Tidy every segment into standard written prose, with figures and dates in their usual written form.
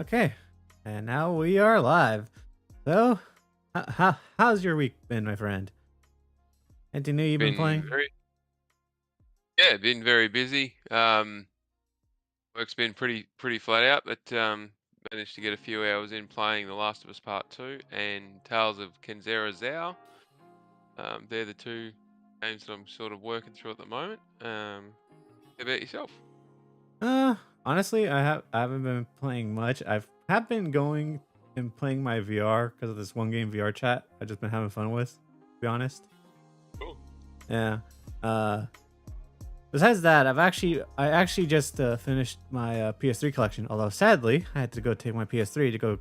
Okay, and now we are live. So, how's your week been, my friend? Anything new you've been Been playing? very been very busy. Work's been pretty flat out, but managed to get a few hours in playing The Last of Us Part 2 and Tales of Kenzera Zhao. They're the two games that I'm sort of working through at the moment. How about yourself? Uh, Honestly, I haven't been playing much. Have been going and playing my VR because of this one game VR chat. I've just been having fun with, to be honest. Cool. Yeah. Uh, Besides that, I actually just finished my PS3 collection. Although sadly, I had to go take my PS3 to go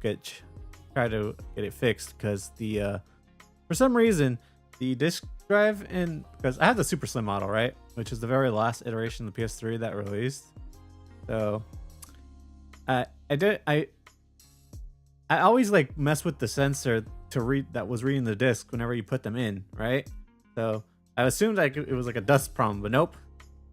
try to get it fixed because the for some reason the disc drive in because I have the super slim model, right, which is the very last iteration of the PS3 that released. So I did I always like mess with the sensor to read that was reading the disc whenever you put them in, right? So I assumed like it was like a dust problem, but nope.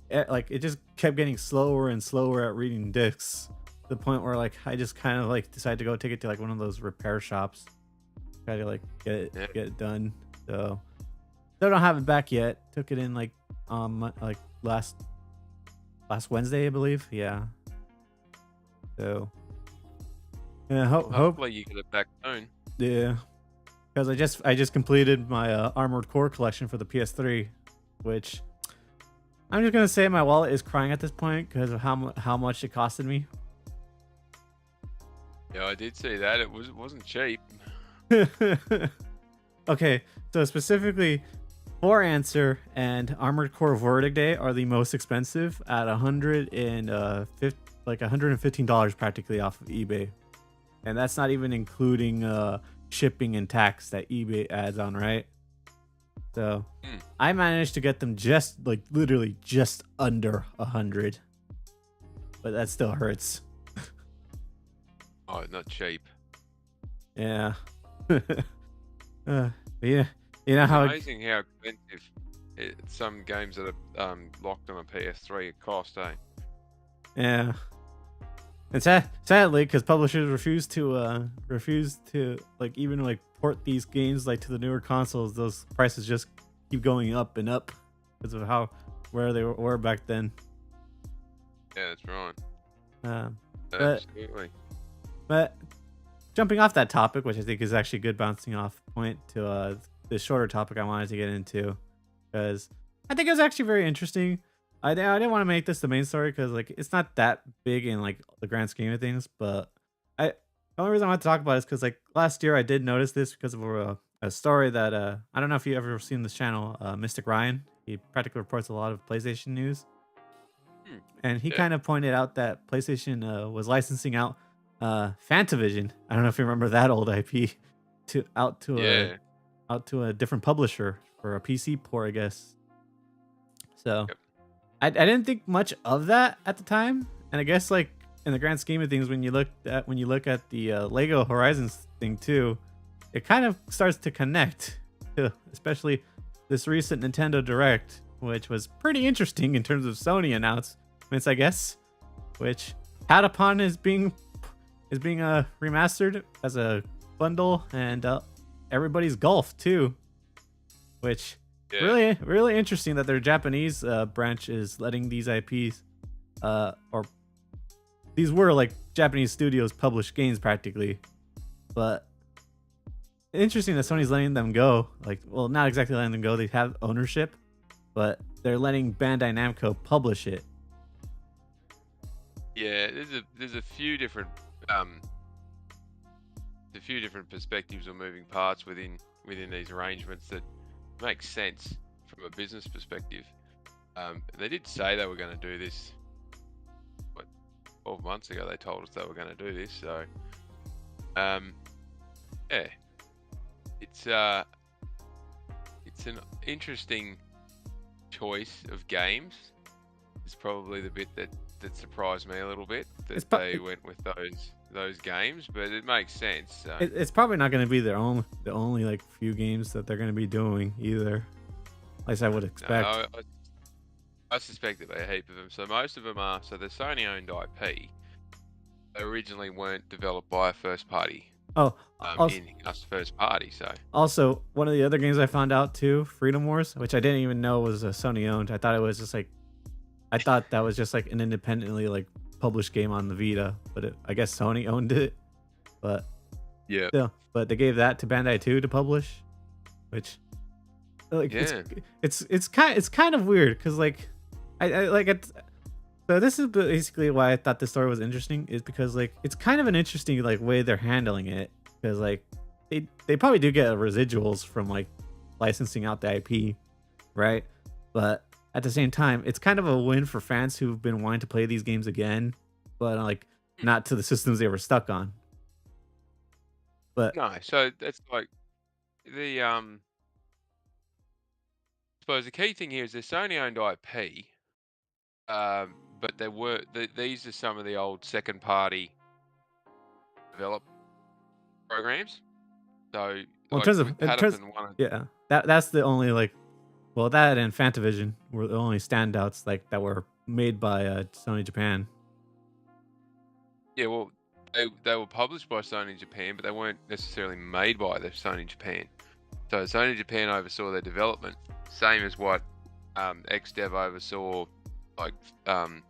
It just kept getting slower and slower at reading discs to the point where like I just kind of like decided to go take it to like one of those repair shops, try to like Yeah. get it done. So still don't have it back yet. Took it in like last Wednesday, I believe. Yeah. So yeah, Well, hope hopefully you get it back soon. yeah, because I just completed my Armored Core collection for the PS3, which I'm just gonna say my wallet is crying at this point because of how much it costed me. Yeah, I did see that. It wasn't cheap. Okay, so specifically, For Answer and Armored Core Verdict Day are the most expensive at $115 practically off of eBay, and that's not even including shipping and tax that eBay adds on, right? So Hmm. I managed to get them just like literally just under 100, but that still hurts. Oh, not cheap. Yeah. Yeah, you know It's how amazing how expensive some games that are locked on a PS3 cost, eh? yeah. And sadly, because publishers refuse to like even like port these games like to the newer consoles, those prices just keep going up and up because of how where they were back then. Yeah, that's right. Um, but Absolutely. but jumping off that topic, which I think is actually a good bouncing off point to the shorter topic I wanted to get into, because I think it was actually very interesting. I didn't want to make this the main story because like it's not that big in like the grand scheme of things, but I the only reason I want to talk about it is because like last year I did notice this because of a story that I don't know if you ever seen this channel, Mystic Ryan. He practically reports a lot of PlayStation news, Hmm. and he Yeah. kind of pointed out that PlayStation was licensing out Fantavision. I don't know if you remember that old IP to Yeah. out to a different publisher for a PC port, I guess. So Yep. I didn't think much of that at the time, and I guess like in the grand scheme of things, when you look at the Lego Horizons thing too, it kind of starts to connect to especially this recent Nintendo Direct, which was pretty interesting in terms of Sony announcements, I guess, which had upon is being remastered as a bundle, and everybody's golf too, which Yeah. really interesting that their Japanese branch is letting these IPs or these were like Japanese studios published games practically, but interesting that Sony's letting them go. Like, well, not exactly letting them go. They have ownership, but they're letting Bandai Namco publish it. Yeah. There's um a few different perspectives or moving parts within these arrangements that make sense from a business perspective. They did say they were going to do this. What, 12 months ago they told us they were going to do this. So, um, yeah, it's uh, it's an interesting choice of games. It's probably the bit that surprised me a little bit It's that they went with those games, but it makes sense. So, it's probably not going to be the only like few games that they're going to be doing either. At least I would no, expect. I suspect that there are a heap of them. So most of them are. So they're Sony owned IP. they originally weren't developed by a first party, Oh, also, in-house first party. So also one of the other games I found out too, Freedom Wars, which I didn't even know was Sony owned. I thought it was just like, I thought that was just like an independently like published game on the Vita, but I guess Sony owned it. But yeah, still, but they gave that to Bandai 2 to publish, which like yeah, it's kind of weird because like I like it. So this is basically why I thought this story was interesting, is because like it's kind of an interesting like way they're handling it, because like they probably do get residuals from like licensing out the IP, right? But at the same time, it's kind of a win for fans who've been wanting to play these games again, but like not to the systems they were stuck on. But no. So that's like the I suppose the key thing here is they're Sony owned IP. But there were these are some of the old second party developed programs. So well, like with in terms, Patapon one, yeah, that's the only like, well, that and Fantavision were the only standouts like that were made by Sony Japan. yeah, well they were published by Sony Japan, but they weren't necessarily made by the Sony Japan. So Sony Japan oversaw their development, same as what XDev oversaw like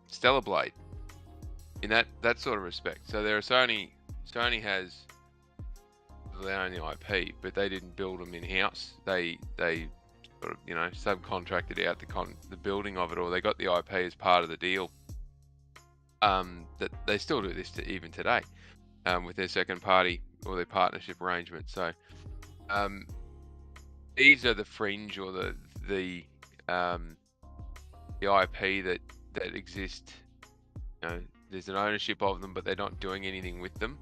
Stellar Blade in that sort of respect. So there are Sony has their own IP, but they didn't build them in house. They sort of subcontracted out the building of it, or they got the IP as part of the deal. That they still do this even today with their second party or their partnership arrangement. So these are the fringe or the IP that exist. There's an ownership of them, but they're not doing anything with them.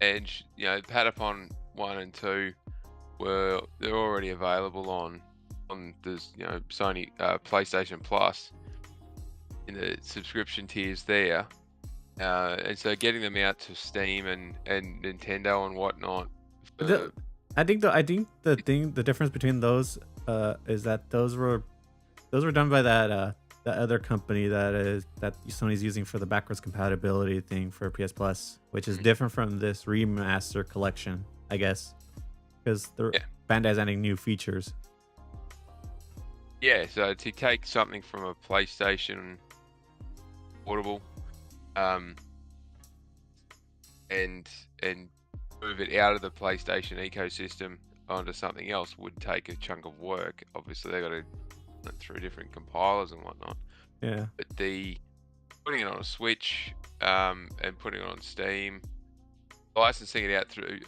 And Patapon 1 and 2 they're already available on the Sony PlayStation Plus in the subscription tiers there, and so getting them out to Steam and Nintendo and whatnot. I think the difference between those is that those were done by that other company that Sony's using for the backwards compatibility thing for PS Plus, which is different from this remaster collection, I guess, because Bandai's adding new features. Yeah, so to take something from a PlayStation Portable, and move it out of the PlayStation ecosystem onto something else would take a chunk of work. Obviously, they got to run through different compilers and whatnot. Yeah. But putting it on a Switch, and putting it on Steam, licensing it out through,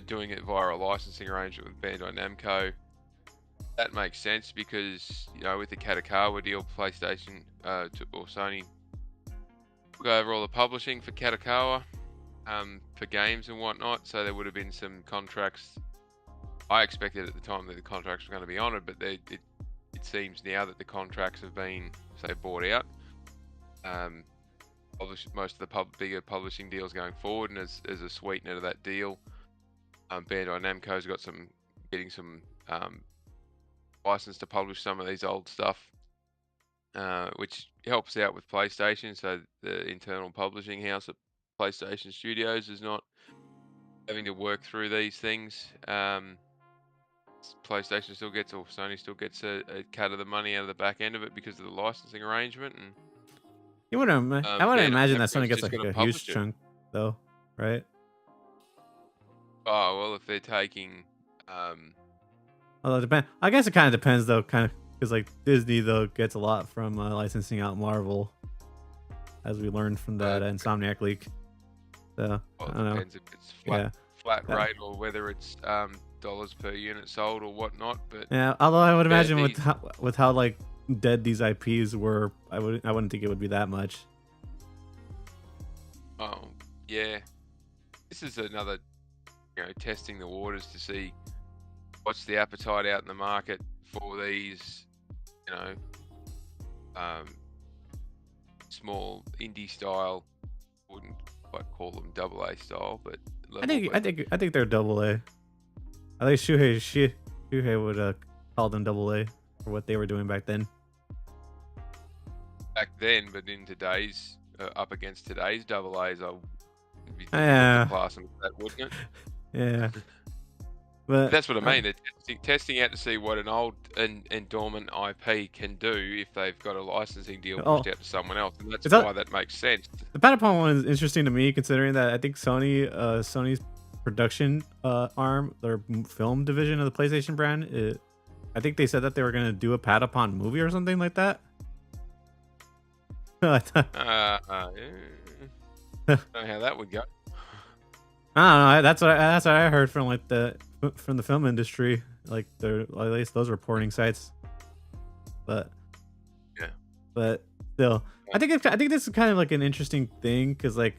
doing it via a licensing arrangement with Bandai Namco, that makes sense because with the Katakawa deal, PlayStation or Sony took over all the publishing for Katakawa, for games and whatnot. So there would have been some contracts. I expected at the time that the contracts were going to be honoured, but it seems now that the contracts have been, say, bought out. Most of the bigger publishing deals going forward, and as a sweetener to that deal, Bandai Namco's got getting some license to publish some of these old stuff, which helps out with PlayStation. So the internal publishing house at PlayStation Studios is not having to work through these things. PlayStation still gets, or Sony still gets a cut of the money out of the back end of it because of the licensing arrangement. And I wouldn't imagine that Sony gets just like gonna a huge publish it. chunk though, right? Oh well, if they're taking, Although I guess it kind of depends though, kind of, because like Disney though gets a lot from licensing out Marvel, as we learned from that Insomniac leak. So well, I don't know. depends if it's flat rate or whether it's dollars per unit sold or whatnot. But yeah, although I would imagine with how like dead these IPs were, I wouldn't think it would be that much. Oh yeah, this is another testing the waters to see what's the appetite out in the market for these small indie style. Wouldn't quite call them AA style, but I think they're AA. I think Shuhei would call them AA for what they were doing back then. Back then, but in today's up against today's AA's, I would be difficult Yeah. to class them as that, wouldn't it? Yeah. But That's what I mean. They're testing out to see what an old and dormant IP can do if they've got a licensing deal Oh, pushed out to someone else, and that's is that why that makes sense. the Patapon one is interesting to me, considering that I think Sony's production arm, their film division of the PlayStation brand, I think they said that they were gonna do a Patapon movie or something like that. I Yeah. I don't know how that would go. don't know. That's what I heard from like from the film industry, like at least those reporting sites. But Yeah. but still, I think this is kind of like an interesting thing, because like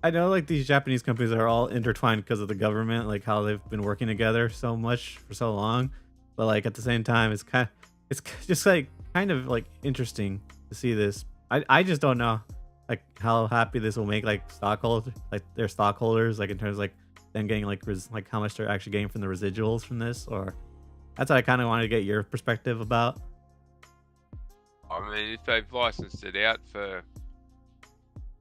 I know like these Japanese companies are all intertwined because of the government, like how they've been working together so much for so long. But like at the same time, it's just like kind of like interesting to see this. I just don't know like how happy this will make like stockholders, like their stockholders, like in terms of like them getting like like how much they're actually getting from the residuals from this. Or that's what I kind of wanted to get your perspective about. I mean, if they've licensed it out for,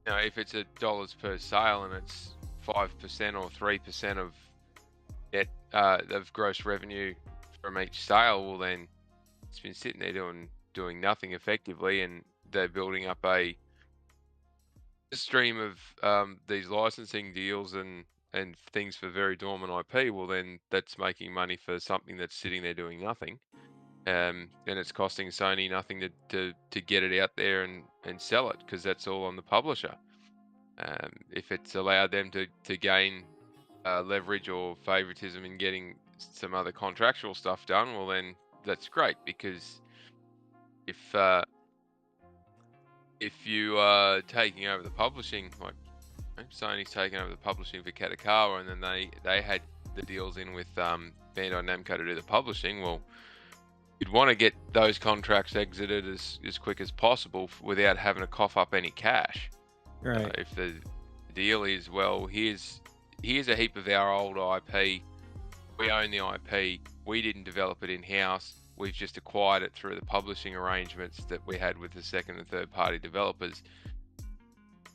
if it's $1 per sale and it's 5% or 3% of net of gross revenue from each sale, well then it's been sitting there doing nothing effectively, and they're building up a stream of these licensing deals and things for very dormant IP. Well, then that's making money for something that's sitting there doing nothing. And it's costing Sony nothing to get it out there and sell it, because that's all on the publisher. If it's allowed them to gain leverage or favoritism in getting some other contractual stuff done, well then that's great, because if you are taking over the publishing, like Sony's taking over the publishing for Katakawa, and then they had the deals in with Bandai Namco to do the publishing, well, you'd want to get those contracts exited as quick as possible without having to cough up any cash. Right. If the deal is, well, here's a heap of our old IP, we own the IP, we didn't develop it in-house, we've just acquired it through the publishing arrangements that we had with the second and third party developers.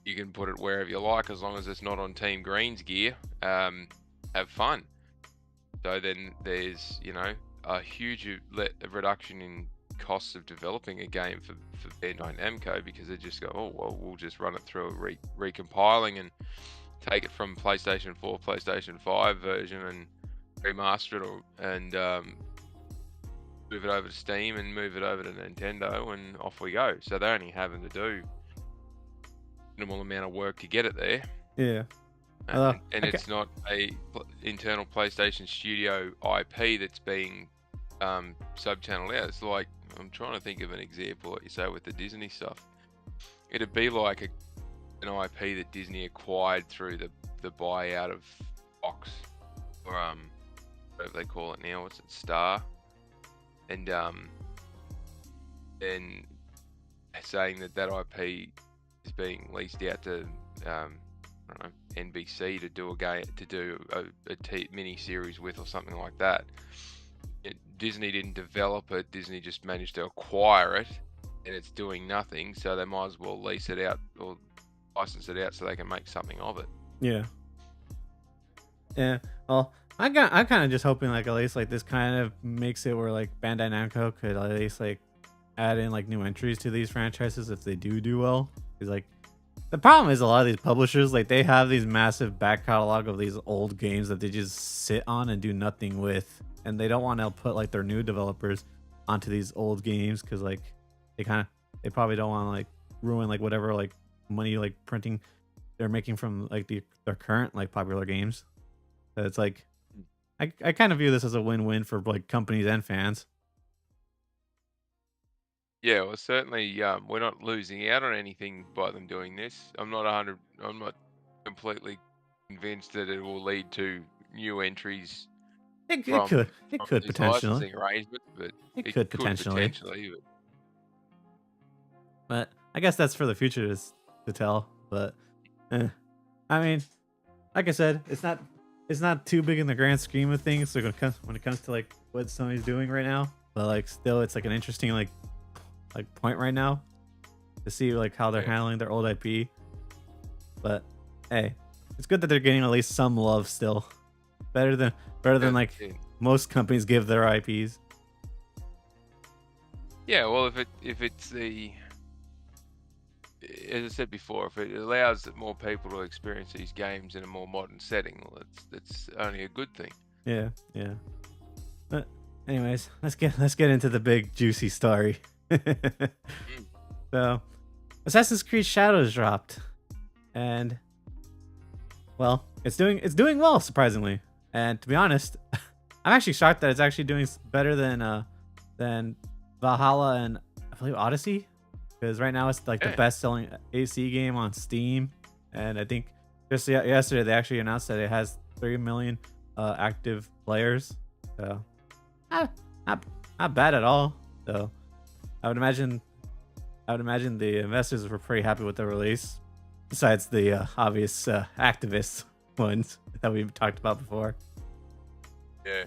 You can put it wherever you like, as long as it's not on Team Green's gear. Have fun. So then there's, a huge reduction in costs of developing a game for Bandai Namco, because they just go, oh, well, we'll just run it through a recompiling and take it from PlayStation 4, PlayStation 5 version and remaster it and move it over to Steam and move it over to Nintendo, and off we go. So they're only having to do minimal amount of work to get it there. Yeah. And it's not a internal PlayStation Studio IP that's being sub-channeled out. It's like, I'm trying to think of an example, what you say with the Disney stuff. It'd be like an IP that Disney acquired through the buyout of Fox, or whatever they call it now. What's it, Star? And then saying that IP is being leased out to I don't know, NBC to do a mini series with, or something like that. Disney didn't develop it. Disney just managed to acquire it, and it's doing nothing. So they might as well lease it out or license it out so they can make something of it. Yeah. Yeah. Well, I'm kind of just hoping like at least like this kind of makes it where like Bandai Namco could at least like add in like new entries to these franchises if they do well. Because like the problem is a lot of these publishers, like they have these massive back catalog of these old games that they just sit on and do nothing with, and they don't want to put like their new developers onto these old games, because like they probably don't want to like ruin like whatever like money like printing they're making from like their current like popular games. So it's like I kind of view this as a win-win for like companies and fans. Yeah, well, certainly we're not losing out on anything by them doing this. I'm not completely convinced that it will lead to new entries It from could these potentially. licensing arrangements, but It could potentially. But I guess that's for the future to tell. But I mean, like I said, it's not too big in the grand scheme of things. So when it comes to like what Sony's doing right now, but like still, it's like an interesting like point right now to see like how they're handling their old IP. But hey, it's good that they're getting at least some love still. Better than like most companies give their IPs. Yeah, well, if it's as I said before, if it allows more people to experience these games in a more modern setting, well, that's only a good thing. Yeah, yeah. But anyways, let's get into the big juicy story. So, Assassin's Creed Shadows dropped, and well, it's doing well surprisingly. And to be honest, I'm actually shocked that it's actually doing better than Valhalla and I believe Odyssey, because right now it's like the best selling AC game on Steam, and I think just yesterday they actually announced that it has 3 million active players. So not bad at all. So I would imagine the investors were pretty happy with the release. Besides the obvious activist ones that we've talked about before. Yeah.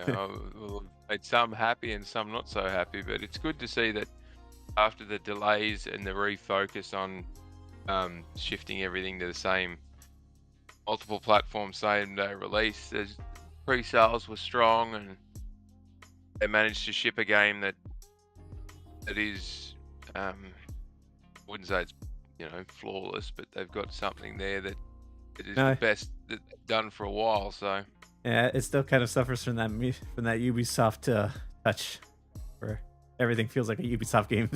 Well, made some happy and some not so happy, but it's good to see that after the delays and the refocus on shifting everything to the same multiple platforms same day release, pre-sales were strong and they managed to ship a game that is wouldn't say it's flawless, but they've got something there that is the best that they've done for a while. So yeah, it still kind of suffers from that Ubisoft touch, where everything feels like a Ubisoft game,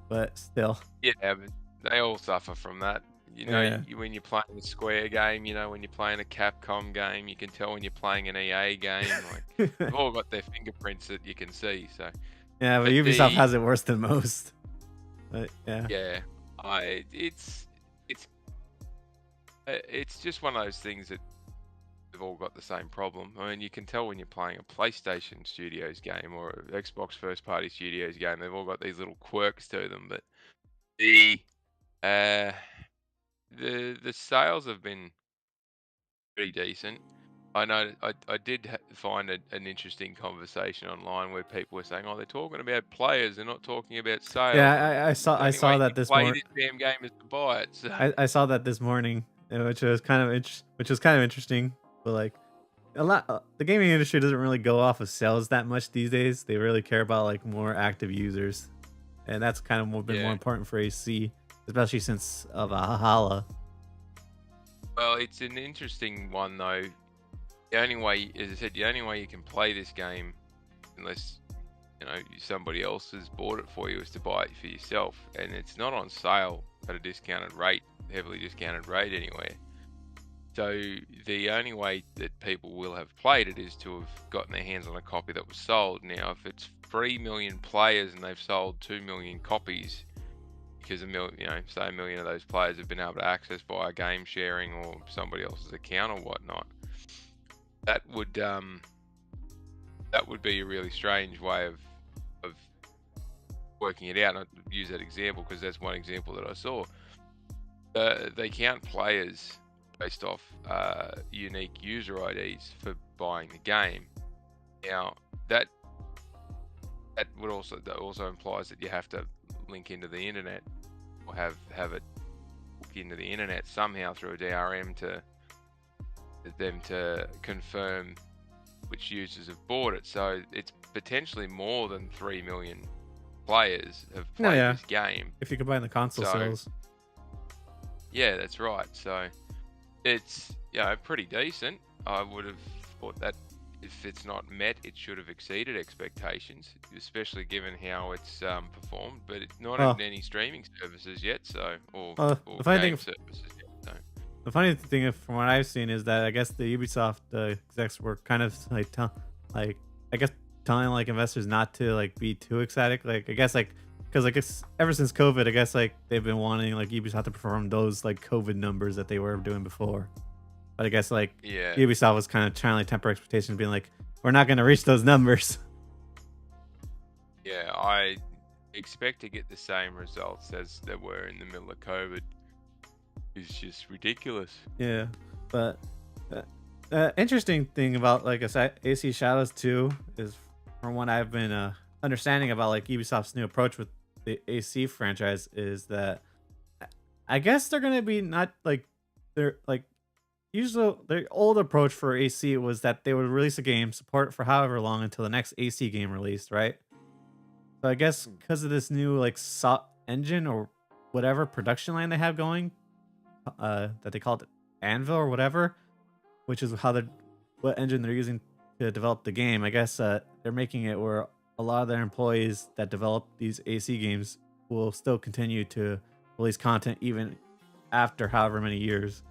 but still. Yeah, but they all suffer from that. When you're playing a Square game, when you're playing a Capcom game, you can tell when you're playing an EA game. Like they've all got their fingerprints that you can see. So yeah, but Ubisoft has it worse than most. But yeah. Yeah, it's just one of those things that they've all got the same problem. I mean, you can tell when you're playing a PlayStation Studios game or an Xbox First Party Studios game. They've all got these little quirks to them, but the sales have been pretty decent. I know I did find an interesting conversation online where people were saying, "Oh, they're talking about players, they're not talking about sales." Yeah, I saw that this morning. Play this damn game is to buy it. So. I saw that this morning, which was kind of interesting. But like the gaming industry doesn't really go off of sales that much these days. They really care about like more active users, and that's kind of been more important for AC, especially since Valhalla. Well, it's an interesting one though. The only way, as I said, the only way you can play this game, unless somebody else has bought it for you, is to buy it for yourself, and it's not on sale at a discounted rate, heavily discounted rate anywhere. So the only way that people will have played it is to have gotten their hands on a copy that was sold. Now, if it's 3 million players and they've sold 2 million copies, because say 1 million of those players have been able to access via game sharing or somebody else's account or whatnot. That would be a really strange way of working it out. And I use that example because that's one example that I saw. They count players based off unique user IDs for buying the game. Now that also implies that you have to link into the internet or have it hook into the internet somehow through a DRM to them to confirm which users have bought it. So it's potentially more than 3 million players have played this game. If you combine the console sales. Yeah, that's right. So it's pretty decent. I would have thought that if it's not met, it should have exceeded expectations, especially given how it's performed. But it's not in any streaming services yet, or game services yet. So. The funny thing, from what I've seen, is that I guess the Ubisoft execs were kind of telling like investors not to like be too ecstatic. Like I guess because it's ever since COVID, I guess like they've been wanting like Ubisoft to perform those like COVID numbers that they were doing before. But I guess like Ubisoft was kind of trying to like temper expectations, being like, we're not going to reach those numbers. Yeah, I expect to get the same results as there were in the middle of COVID. It's just ridiculous. Yeah, but interesting thing about like AC Shadows 2 is, from what I've been understanding about like Ubisoft's new approach with the AC franchise, is that I guess they're gonna be not like they're like usually their old approach for AC was that they would release a game, support it for however long until the next AC game released, right? So I guess Hmm. because of this new like engine or whatever production line they have going, that they called it Anvil or whatever, which is how they what engine they're using to develop the game. I guess they're making it where a lot of their employees that develop these AC games will still continue to release content even after however many years.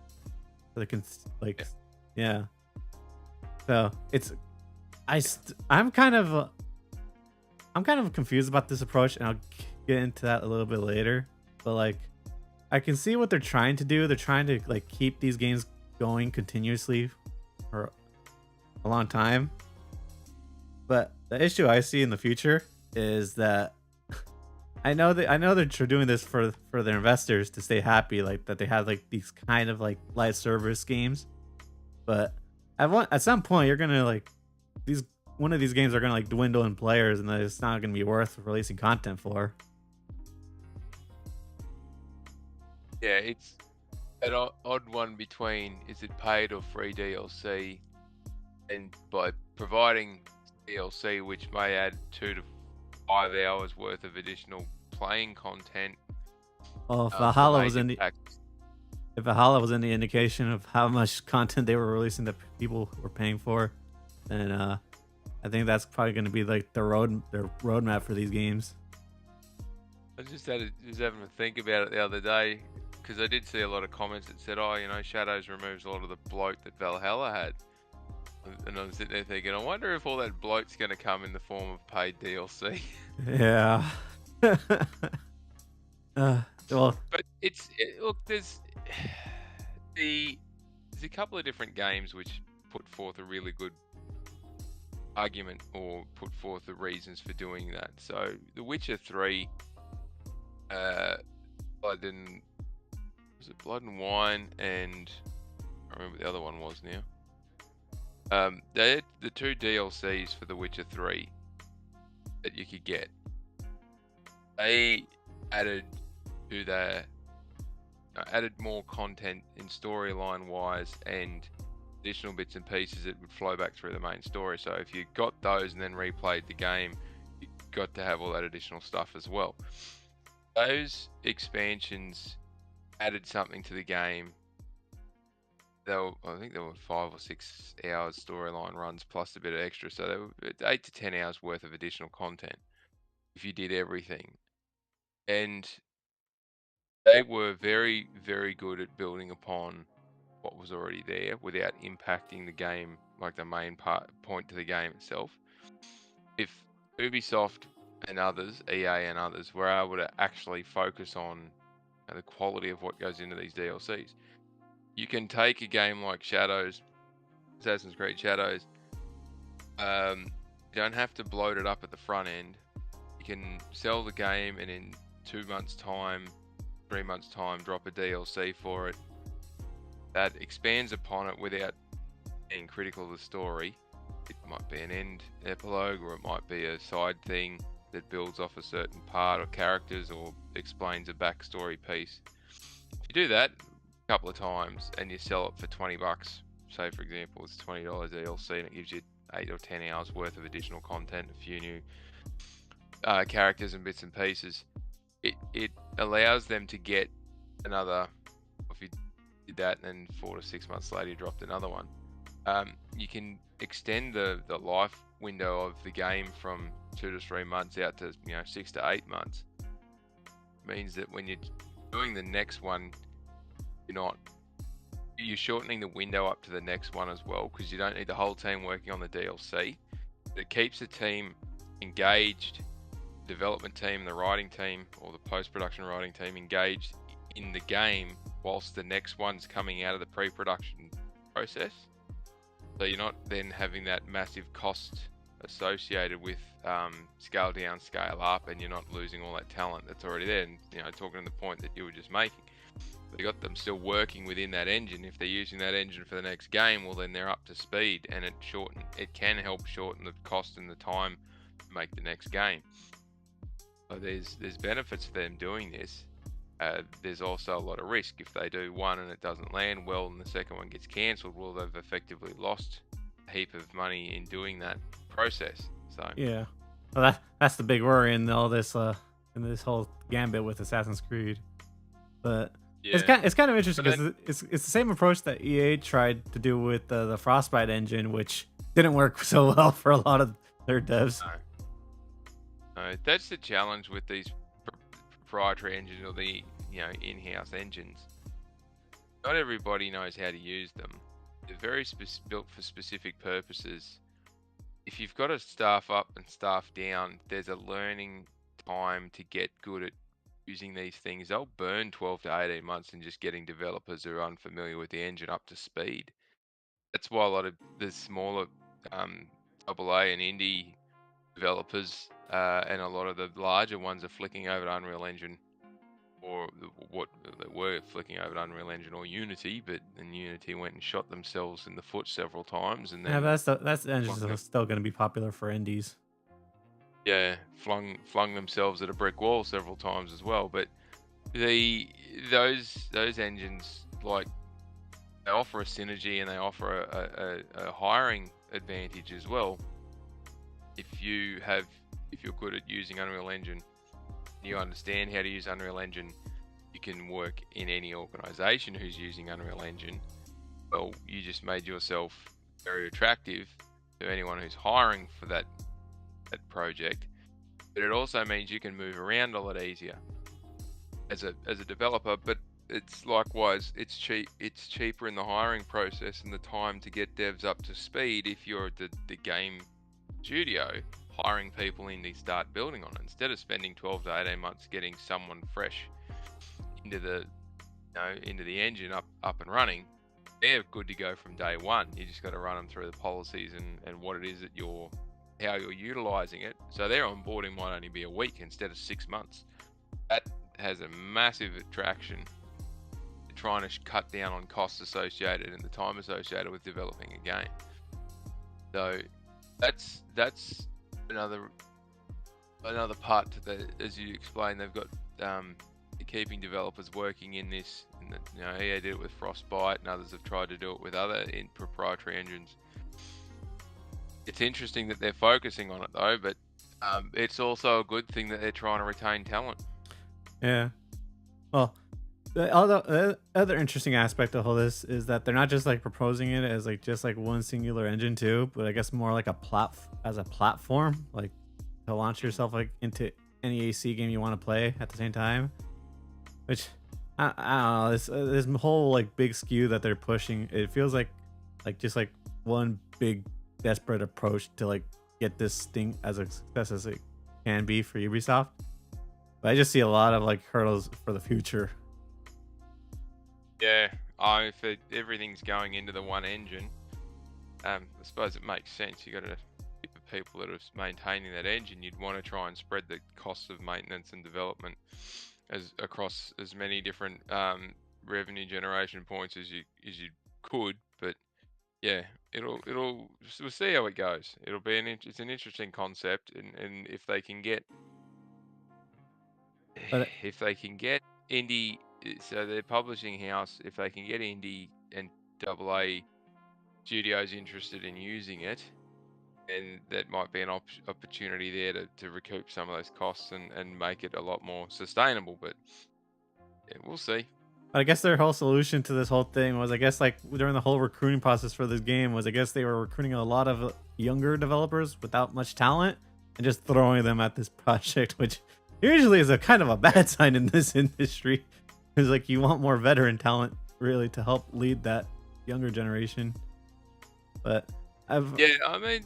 So they can Yeah. yeah. So it's I'm kind of confused about this approach, and I'll get into that a little bit later. But like, I can see what they're trying to do. They're trying to like keep these games going continuously for a long time. But the issue I see in the future is that I know they're doing this for their investors to stay happy, like that they have like these kind of like live service games. But at some point, you're gonna like these one of these games are gonna like dwindle in players, and then it's not gonna be worth releasing content for. Yeah, it's an odd one between is it paid or free DLC, and by providing DLC, which may add 2 to 5 hours worth of additional playing content, Well, if for Valhalla was major in the packs. if Valhalla was any indication of how much content they were releasing that people were paying for, then I think that's probably going to be like their roadmap for these games. I just having to think about it the other day because I did see a lot of comments that said, "Oh, Shadows removes a lot of the bloat that Valhalla had," and I'm sitting there thinking, I wonder if all that bloat's going to come in the form of paid DLC. Yeah. Well, But look, there's a couple of different games which put forth a really good argument or put forth the reasons for doing that. So, The Witcher 3, Blood and was it Blood and Wine, and I remember what the other one was now. They had the 2 DLCs for The Witcher 3 that you could get. They added to their added more content in storyline wise and additional bits and pieces that would flow back through the main story. So if you got those and then replayed the game, you got to have all that additional stuff as well. Those expansions added something to the game. I think there were 5 or 6 hours storyline runs plus a bit of extra, so there were 8 to 10 hours worth of additional content if you did everything. And they were very, very good at building upon what was already there without impacting the game, like the main point to the game itself. If Ubisoft and others, EA and others, were able to actually focus on the quality of what goes into these DLCs, you can take a game like Assassin's Creed Shadows. You don't have to bloat it up at the front end. You can sell the game and in 2 months' time, 3 months' time, drop a DLC for it that expands upon it without being critical of the story. It might be an end epilogue, or it might be a side thing that builds off a certain part or characters or explains a backstory piece. If you do that a couple of times and you sell it for $20, say for example it's $20 DLC and it gives you 8 or 10 hours worth of additional content, a few new characters and bits and pieces, it allows them to get another. If you did that and then 4 to 6 months later you dropped another one, you can extend the life window of the game from 2 to 3 months out to 6 to 8 months. It means that when you're doing the next one, you're shortening the window up to the next one as well, because you don't need the whole team working on the DLC. It keeps the team engaged, the development team, the writing team, or the post-production writing team engaged in the game whilst the next one's coming out of the pre-production process. So you're not then having that massive cost associated with scale down, scale up, and you're not losing all that talent that's already there. And talking to the point that you were just making, they got them still working within that engine. If they're using that engine for the next game, well then they're up to speed, and it can help shorten the cost and the time to make the next game. So there's benefits to them doing this. there's also a lot of risk. If they do one and it doesn't land well and the second one gets cancelled, well, they've effectively lost a heap of money in doing that process. So Yeah. Well, that's the big worry in all this in this whole gambit with Assassin's Creed. But yeah, it's kind of interesting but because it's the same approach that EA tried to do with the Frostbite engine, which didn't work so well for a lot of their devs. that's the challenge with these proprietary engines or the in-house engines. Not everybody knows how to use them. They're very built for specific purposes. If you've got to staff up and staff down, there's a learning time to get good at using these things. They'll burn 12 to 18 months in just getting developers who are unfamiliar with the engine up to speed. That's why a lot of the smaller AA and indie developers and a lot of the larger ones are flicking over to Unreal Engine, or what they were flicking over to Unreal Engine or Unity, but then Unity went and shot themselves in the foot several times, and Yeah, then that's the engine flung, still going to be popular for indies. flung themselves at a brick wall several times as well. But those engines, like, they offer a synergy and they offer a hiring advantage as well. If you're good at using Unreal Engine, you understand how to use Unreal Engine, you can work in any organization who's using Unreal Engine. Well, you just made yourself very attractive to anyone who's hiring for that project. But it also means you can move around a lot easier as a developer. But it's likewise, it's cheaper in the hiring process and the time to get devs up to speed if you're the game studio hiring people in to start building on it, instead of spending 12 to 18 months getting someone fresh into the engine up and running. They're good to go from day one. You just got to run them through the policies and what it is that how you're utilizing it. So their onboarding might only be a week instead of 6 months. That has a massive attraction to trying to cut down on costs associated and the time associated with developing a game. So that's another part to the, as you explained, they've got keeping developers working in this. And EA did it with Frostbite, and others have tried to do it with other proprietary engines. It's interesting that they're focusing on it though, but it's also a good thing that they're trying to retain talent. Yeah. Well, the other interesting aspect of all this is that they're not just like proposing it as like just like one singular engine too, but I guess more like as a platform, like to launch yourself like into any AC game you want to play at the same time. Which I don't know, this whole like big skew that they're pushing, it feels like just like one big desperate approach to like get this thing as a success as it can be for Ubisoft. But I just see a lot of like hurdles for the future. Yeah, if everything's going into the one engine, I suppose it makes sense. You got to keep the people that are maintaining that engine. You'd want to try and spread the costs of maintenance and development across as many different revenue generation points as you could. But yeah, we'll see how it goes. It's an interesting concept, and if they can get But indie, so their publishing house, if they can get indie and AA studios interested in using it, and that might be an opportunity there to recoup some of those costs and make it a lot more sustainable. But yeah, we'll see. I guess their whole solution to this whole thing was, I guess, like during the whole recruiting process for this game was, I guess they were recruiting a lot of younger developers without much talent and just throwing them at this project, which usually is a kind of a bad sign in this industry. It's like you want more veteran talent really to help lead that younger generation. But I mean,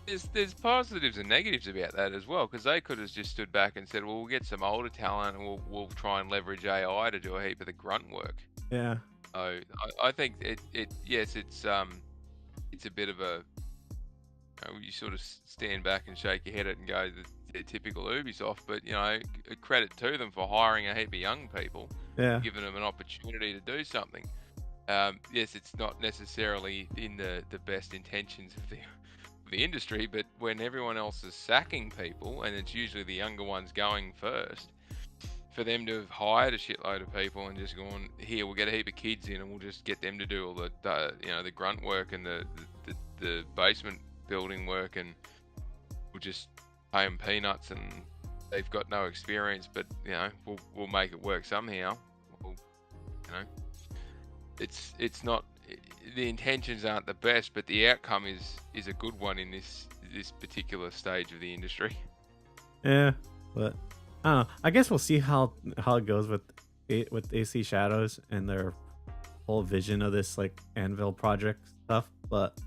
there's positives and negatives about that as well, because they could have just stood back and said, well, we'll get some older talent and we'll try and leverage AI to do a heap of the grunt work. Yeah. So I think it's a bit of a, you sort of stand back and shake your head at it and go, they're typical Ubisoft, but credit to them for hiring a heap of young people, giving them an opportunity to do something. Yes, it's not necessarily in the best intentions of the industry, but when everyone else is sacking people and it's usually the younger ones going first, for them to have hired a shitload of people and just gone, here, we'll get a heap of kids in and we'll just get them to do all the the grunt work and the basement building work, and we'll just pay them peanuts, and they've got no experience, but we'll make it work somehow. Well, it's not, the intentions aren't the best, but the outcome is a good one in this particular stage of the industry. Yeah, but I don't know. I guess we'll see how it goes with AC Shadows and their whole vision of this like Anvil project stuff. But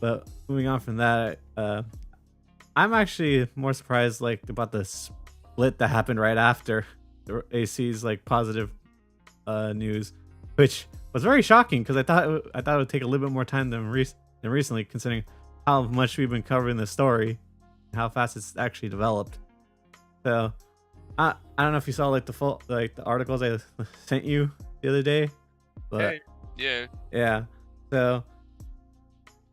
but moving on from that, I'm actually more surprised like about the split that happened right after the AC's like positive news, which was very shocking because I thought it would take a little bit more time than recently, considering how much we've been covering the story, how fast it's actually developed. So I don't know if you saw like the articles I sent you the other day, but yeah. So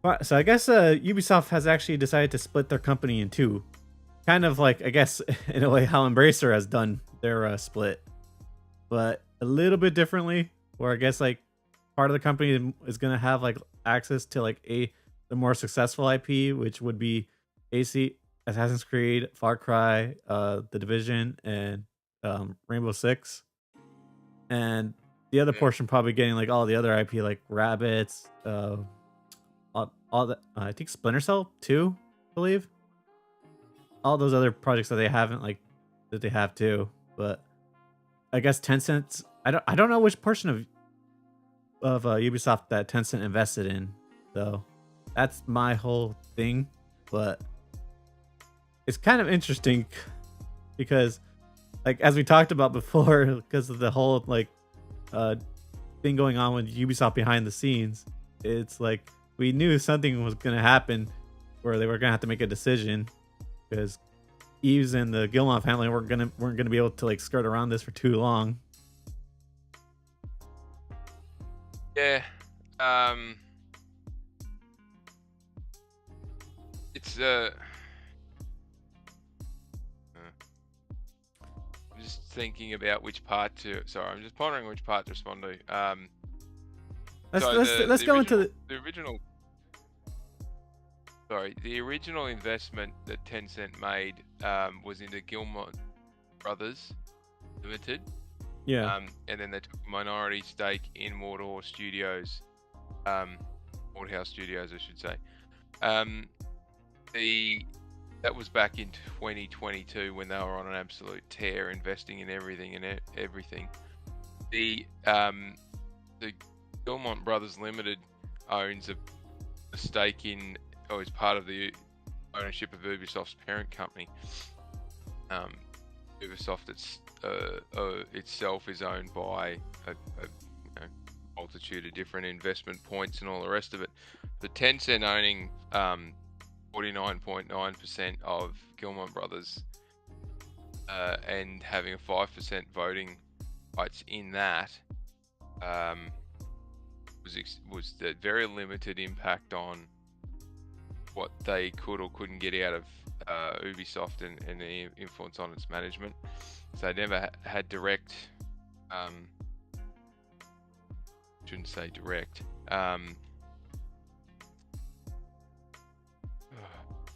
I guess Ubisoft has actually decided to split their company in two, kind of like, I guess in a way how Embracer has done their split, but a little bit differently. Where I guess like part of the company is gonna have like access to like the more successful IP, which would be AC, Assassin's Creed, Far Cry, The Division, and Rainbow Six, and the other portion probably getting like all the other IP like Rabbids, all the I think Splinter Cell 2, I believe, all those other projects that they haven't like that they have too. But I guess Tencent, I don't know which portion of Ubisoft that Tencent invested in, so that's my whole thing. But it's kind of interesting because, like, as we talked about before, because of the whole like thing going on with Ubisoft behind the scenes, it's like we knew something was gonna happen where they were gonna have to make a decision, because Yves and the Gilmont family weren't gonna be able to like skirt around this for too long. Yeah. It's I'm just thinking about which part to. Sorry, I'm just pondering which part to respond to. Let's go into the original. Sorry, the original investment that Tencent made was into Gilmont Brothers Limited. Yeah. And then they took a minority stake in Mordor Studios, Mordhouse Studios, I should say. That was back in 2022 when they were on an absolute tear, investing in everything and everything. The Gilmont Brothers Limited owns a stake in, or is part of the ownership of Ubisoft's parent company. Ubisoft itself is owned by a multitude of different investment points and all the rest of it. The Tencent owning 49.9% of Gilmont Brothers and having a 5% voting rights in that was a very limited impact on what they could or couldn't get out of Ubisoft and the influence on its management. So they never had direct, shouldn't say direct.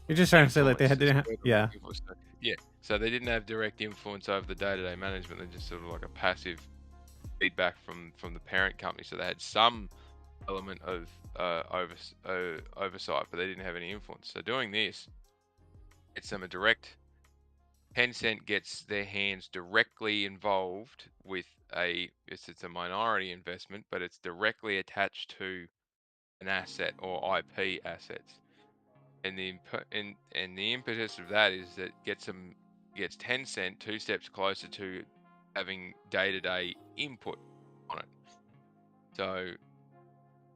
You're just trying to say like they didn't have, yeah. Yeah, so they didn't have direct influence over the day-to-day management. They're just sort of like a passive feedback from the parent company. So they had some element of oversight, but they didn't have any influence. So doing this, it's them a direct. Tencent gets their hands directly involved with it's a minority investment, but it's directly attached to an asset or IP assets. And the impetus of that is that gets Tencent 2 steps closer to having day-to-day input on it. So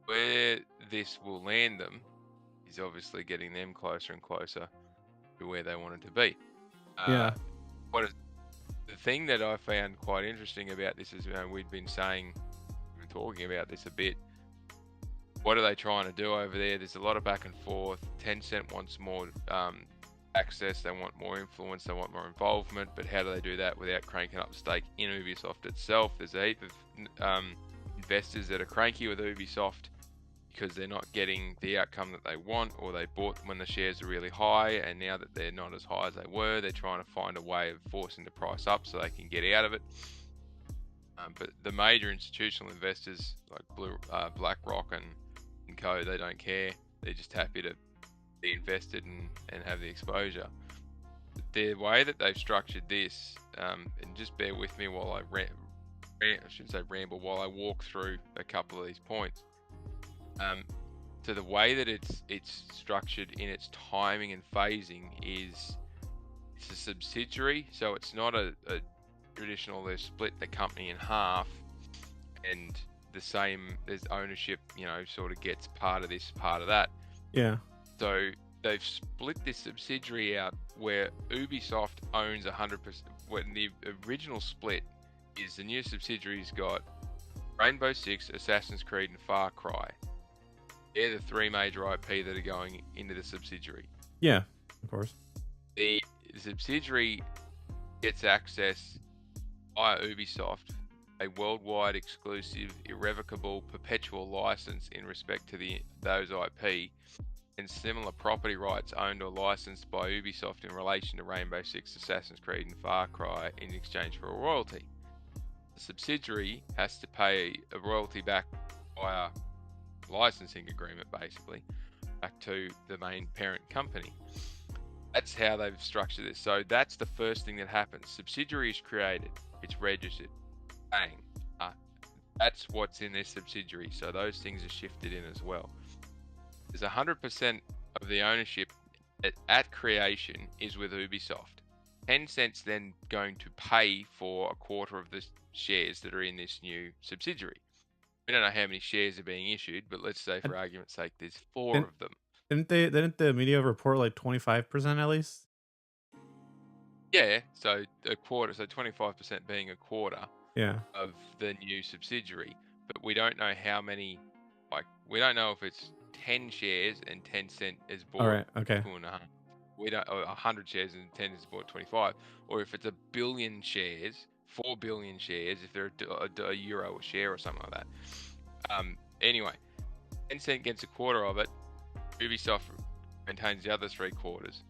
where this will land them is obviously getting them closer and closer to where they wanted to be. Yeah. The thing that I found quite interesting about this is, we've been talking about this a bit. What are they trying to do over there? There's a lot of back and forth. Tencent wants more access, they want more influence, they want more involvement, but how do they do that without cranking up the stake in Ubisoft itself? There's a heap of investors that are cranky with Ubisoft because they're not getting the outcome that they want, or they bought when the shares are really high, and now that they're not as high as they were, they're trying to find a way of forcing the price up so they can get out of it. But the major institutional investors like BlackRock and co, they don't care. They're just happy to be invested and have the exposure. But the way that they've structured this, and just bear with me while I shouldn't say ramble, while I walk through a couple of these points. So the way that it's structured in its timing and phasing is it's a subsidiary, so it's not a traditional. They've split the company in half, and the same there's ownership, sort of gets part of this, part of that. Yeah. So they've split this subsidiary out where Ubisoft owns 100%. When the original split is the new subsidiary's got Rainbow Six, Assassin's Creed, and Far Cry. They're the three major IP that are going into the subsidiary. Yeah, of course. The subsidiary gets access via Ubisoft, a worldwide exclusive, irrevocable, perpetual license in respect to those IP, and similar property rights owned or licensed by Ubisoft in relation to Rainbow Six, Assassin's Creed, and Far Cry in exchange for a royalty. The subsidiary has to pay a royalty back via licensing agreement, basically, back to the main parent company. That's how they've structured this. So that's the first thing that happens. Subsidiary is created. It's registered. Bang. That's what's in this subsidiary. So those things are shifted in as well. There's 100% of the ownership at creation is with Ubisoft. Tencent's then going to pay for a quarter of the shares that are in this new subsidiary. We don't know how many shares are being issued, but let's say for argument's sake, there's 4 of them. Didn't the media report like 25% at least? Yeah, so a quarter, so 25% being a quarter Yeah. of the new subsidiary. But we don't know how many, we don't know if it's 10 shares and Tencent is bought. All right. Okay. 2.5. We don't, or 100 shares and Tencent is bought 25, or if it's 1 billion shares, 4 billion shares, if they're a euro a share or something like that. Anyway, Tencent gets a quarter of it. Ubisoft maintains the other 3/4.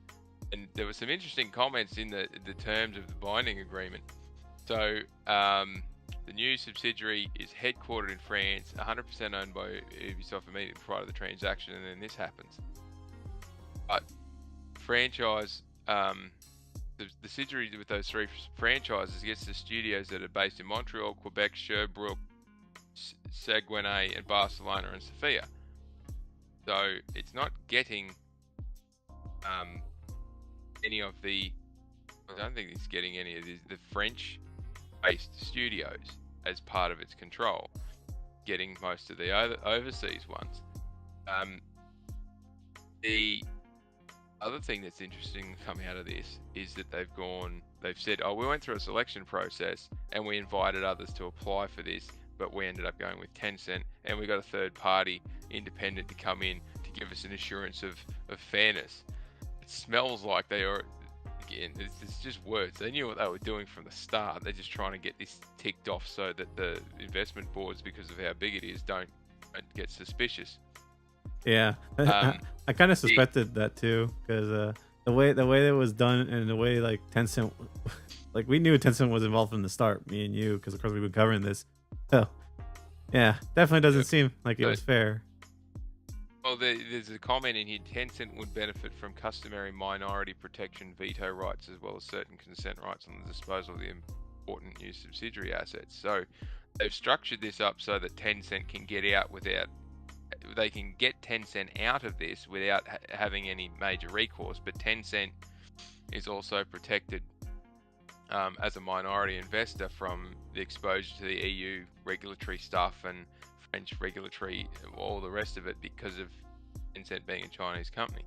And there were some interesting comments in the terms of the binding agreement. So the new subsidiary is headquartered in France, 100% owned by Ubisoft immediately prior to the transaction, and then this happens. But franchise, the subsidiary with those 3 franchises gets the studios that are based in Montreal, Quebec, Sherbrooke, Saguenay, and Barcelona and Sofia. So it's not getting any of the. I don't think it's getting any of the French-based studios as part of its control. Getting most of the overseas ones. The other thing that's interesting coming out of this is that they've said, we went through a selection process and we invited others to apply for this, but we ended up going with Tencent, and we got a third party independent to come in to give us an assurance of fairness. It smells like they are, again, it's just words. They knew what they were doing from the start. They're just trying to get this ticked off so that the investment boards, because of how big it is, don't get suspicious. Yeah, I kind of suspected that too, because the way it was done, and the way like Tencent, like we knew Tencent was involved from the start, me and you, because of course we've been covering this. So yeah, definitely doesn't seem like it was fair. Well, there's a comment in here: Tencent would benefit from customary minority protection veto rights, as well as certain consent rights on the disposal of the important new subsidiary assets. So they've structured this up so that Tencent can get out without. They can get Tencent out of this without having any major recourse, but Tencent is also protected as a minority investor from the exposure to the EU regulatory stuff and French regulatory, all the rest of it, because of Tencent being a Chinese company.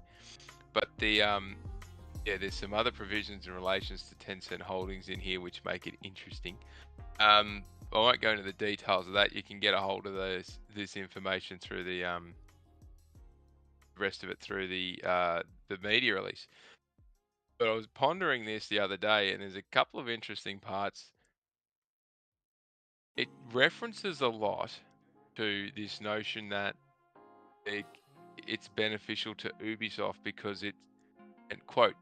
But there's some other provisions in relations to Tencent holdings in here which make it interesting. I won't go into the details of that. You can get a hold of this information through the rest of it through the media release. But I was pondering this the other day, and there's a couple of interesting parts. It references a lot to this notion that it, it's beneficial to Ubisoft because it's, and quote,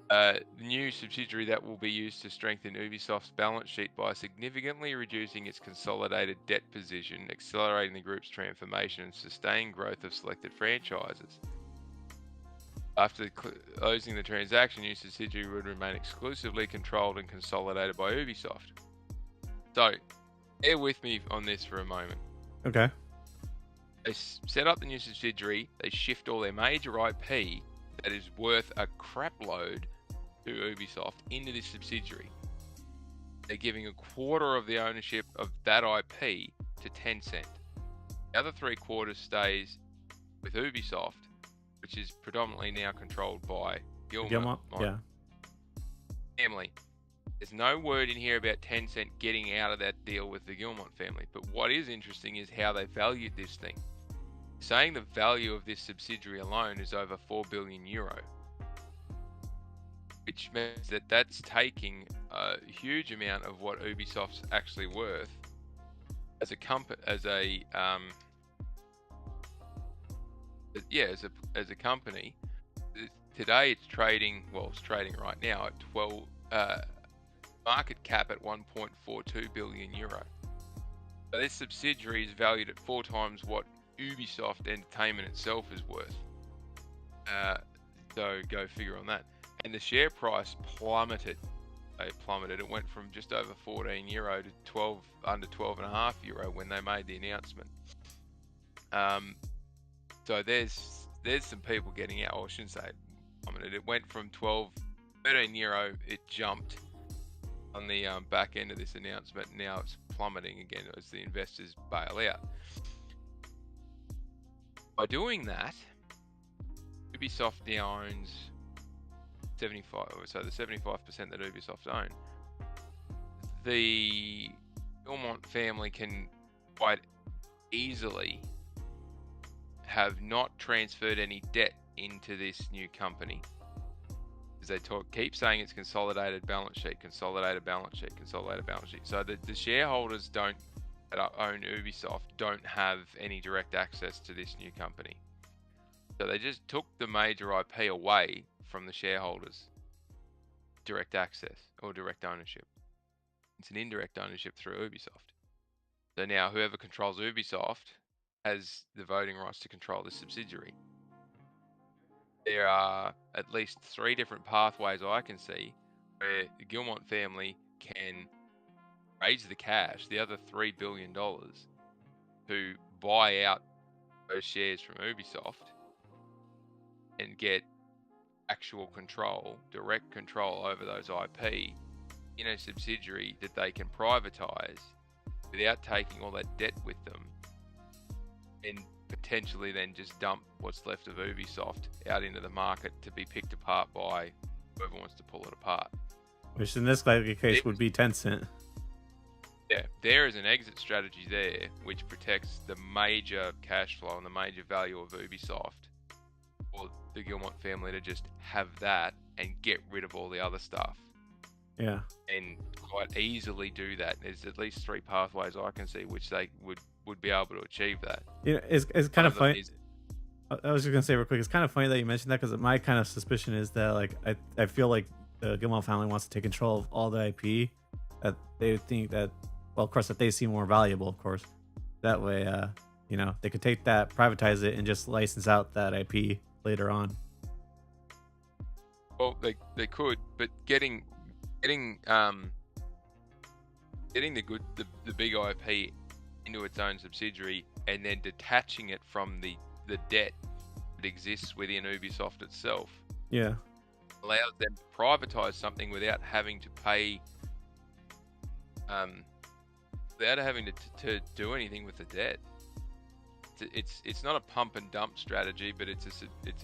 the new subsidiary that will be used to strengthen Ubisoft's balance sheet by significantly reducing its consolidated debt position, accelerating the group's transformation, and sustaining growth of selected franchises. After closing the transaction, new subsidiary would remain exclusively controlled and consolidated by Ubisoft. So, bear with me on this for a moment. Okay. They set up the new subsidiary, they shift all their major IP that is worth a crap load to Ubisoft into this subsidiary. They're giving a quarter of the ownership of that IP to Tencent. The other 3/4 stays with Ubisoft, which is predominantly now controlled by Gilmore Yeah. family. There's no word in here about Tencent getting out of that deal with the Gilmore family. But what is interesting is how they valued this thing. Saying the value of this subsidiary alone is over €4 billion, which means that that's taking a huge amount of what Ubisoft's actually worth as a company, as a company. Today it's trading right now at 12 market cap at €1.42 billion. So this subsidiary is valued at 4 times what Ubisoft Entertainment itself is worth. So go figure on that. And the share price plummeted. It went from just over €14 to under €12.5 when they made the announcement. So there's some people getting out. Or I shouldn't say it plummeted. It went from €13. It jumped on the back end of this announcement. Now it's plummeting again as the investors bail out. By doing that, Ubisoft now owns 75. So the 75% that Ubisoft own, the Gilmore family can quite easily have not transferred any debt into this new company, because they keep saying it's consolidated balance sheet. So the shareholders that own Ubisoft don't have any direct access to this new company. So they just took the major IP away from the shareholders. Direct access or direct ownership. It's an indirect ownership through Ubisoft. So now whoever controls Ubisoft has the voting rights to control the subsidiary. There are at least 3 different pathways I can see where the Gilmore family can raise the cash, the other $3 billion, to buy out those shares from Ubisoft and get actual control, direct control over those IP in a subsidiary that they can privatize without taking all that debt with them, and potentially then just dump what's left of Ubisoft out into the market to be picked apart by whoever wants to pull it apart. Which in this case would be Tencent. Yeah, there is an exit strategy there which protects the major cash flow and the major value of Ubisoft, or the Gilmore family to just have that and get rid of all the other stuff. Yeah. And quite easily do that. There's at least 3 pathways I can see which they would be able to achieve that. Yeah, it's kind of funny. I was just gonna say real quick, it's kind of funny that you mentioned that, because my kind of suspicion is that, like, I feel like the Gilmore family wants to take control of all the IP that they think that, well, of course, that they see more valuable, of course. That way, they could take that, privatize it, and just license out that IP later on. Well, they could, but getting the big IP into its own subsidiary and then detaching it from the debt that exists within Ubisoft itself, yeah, allows them to privatize something without having to pay, without having to do anything with the debt. It's not a pump and dump strategy, but it's a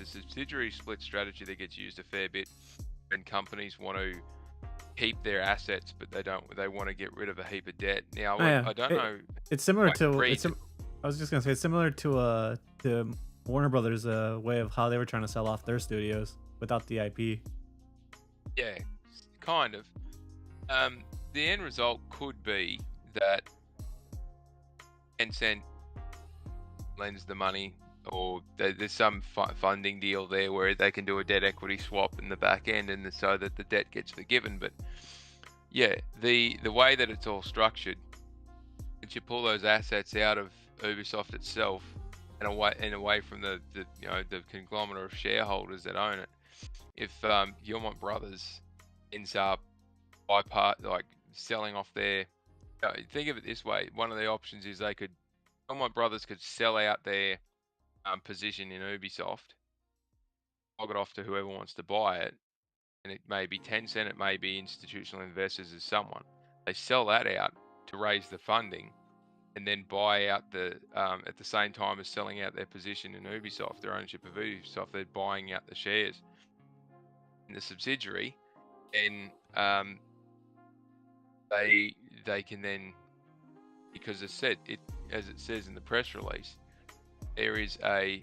subsidiary split strategy that gets used a fair bit when companies want to keep their assets, but they want to get rid of a heap of debt. Now, I don't know. It's similar to. I was just gonna say it's similar to Warner Brothers' way of how they were trying to sell off their studios without the IP. Yeah, kind of. The end result could be that Tencent lends the money, or there's some funding deal there where they can do a debt equity swap in the back end, and so that the debt gets forgiven. But yeah, the way that it's all structured, once you pull those assets out of Ubisoft itself and away from the the conglomerate of shareholders that own it, if Gilmont Brothers ends up like selling off their, think of it this way, one of the options is Gilmont Brothers could sell out their position in Ubisoft, log it off to whoever wants to buy it, and it may be Tencent, it may be institutional investors as someone. They sell that out to raise the funding, and then buy out at the same time as selling out their position in Ubisoft, their ownership of Ubisoft, they're buying out the shares in the subsidiary, and they can then, because as it says in the press release, there is a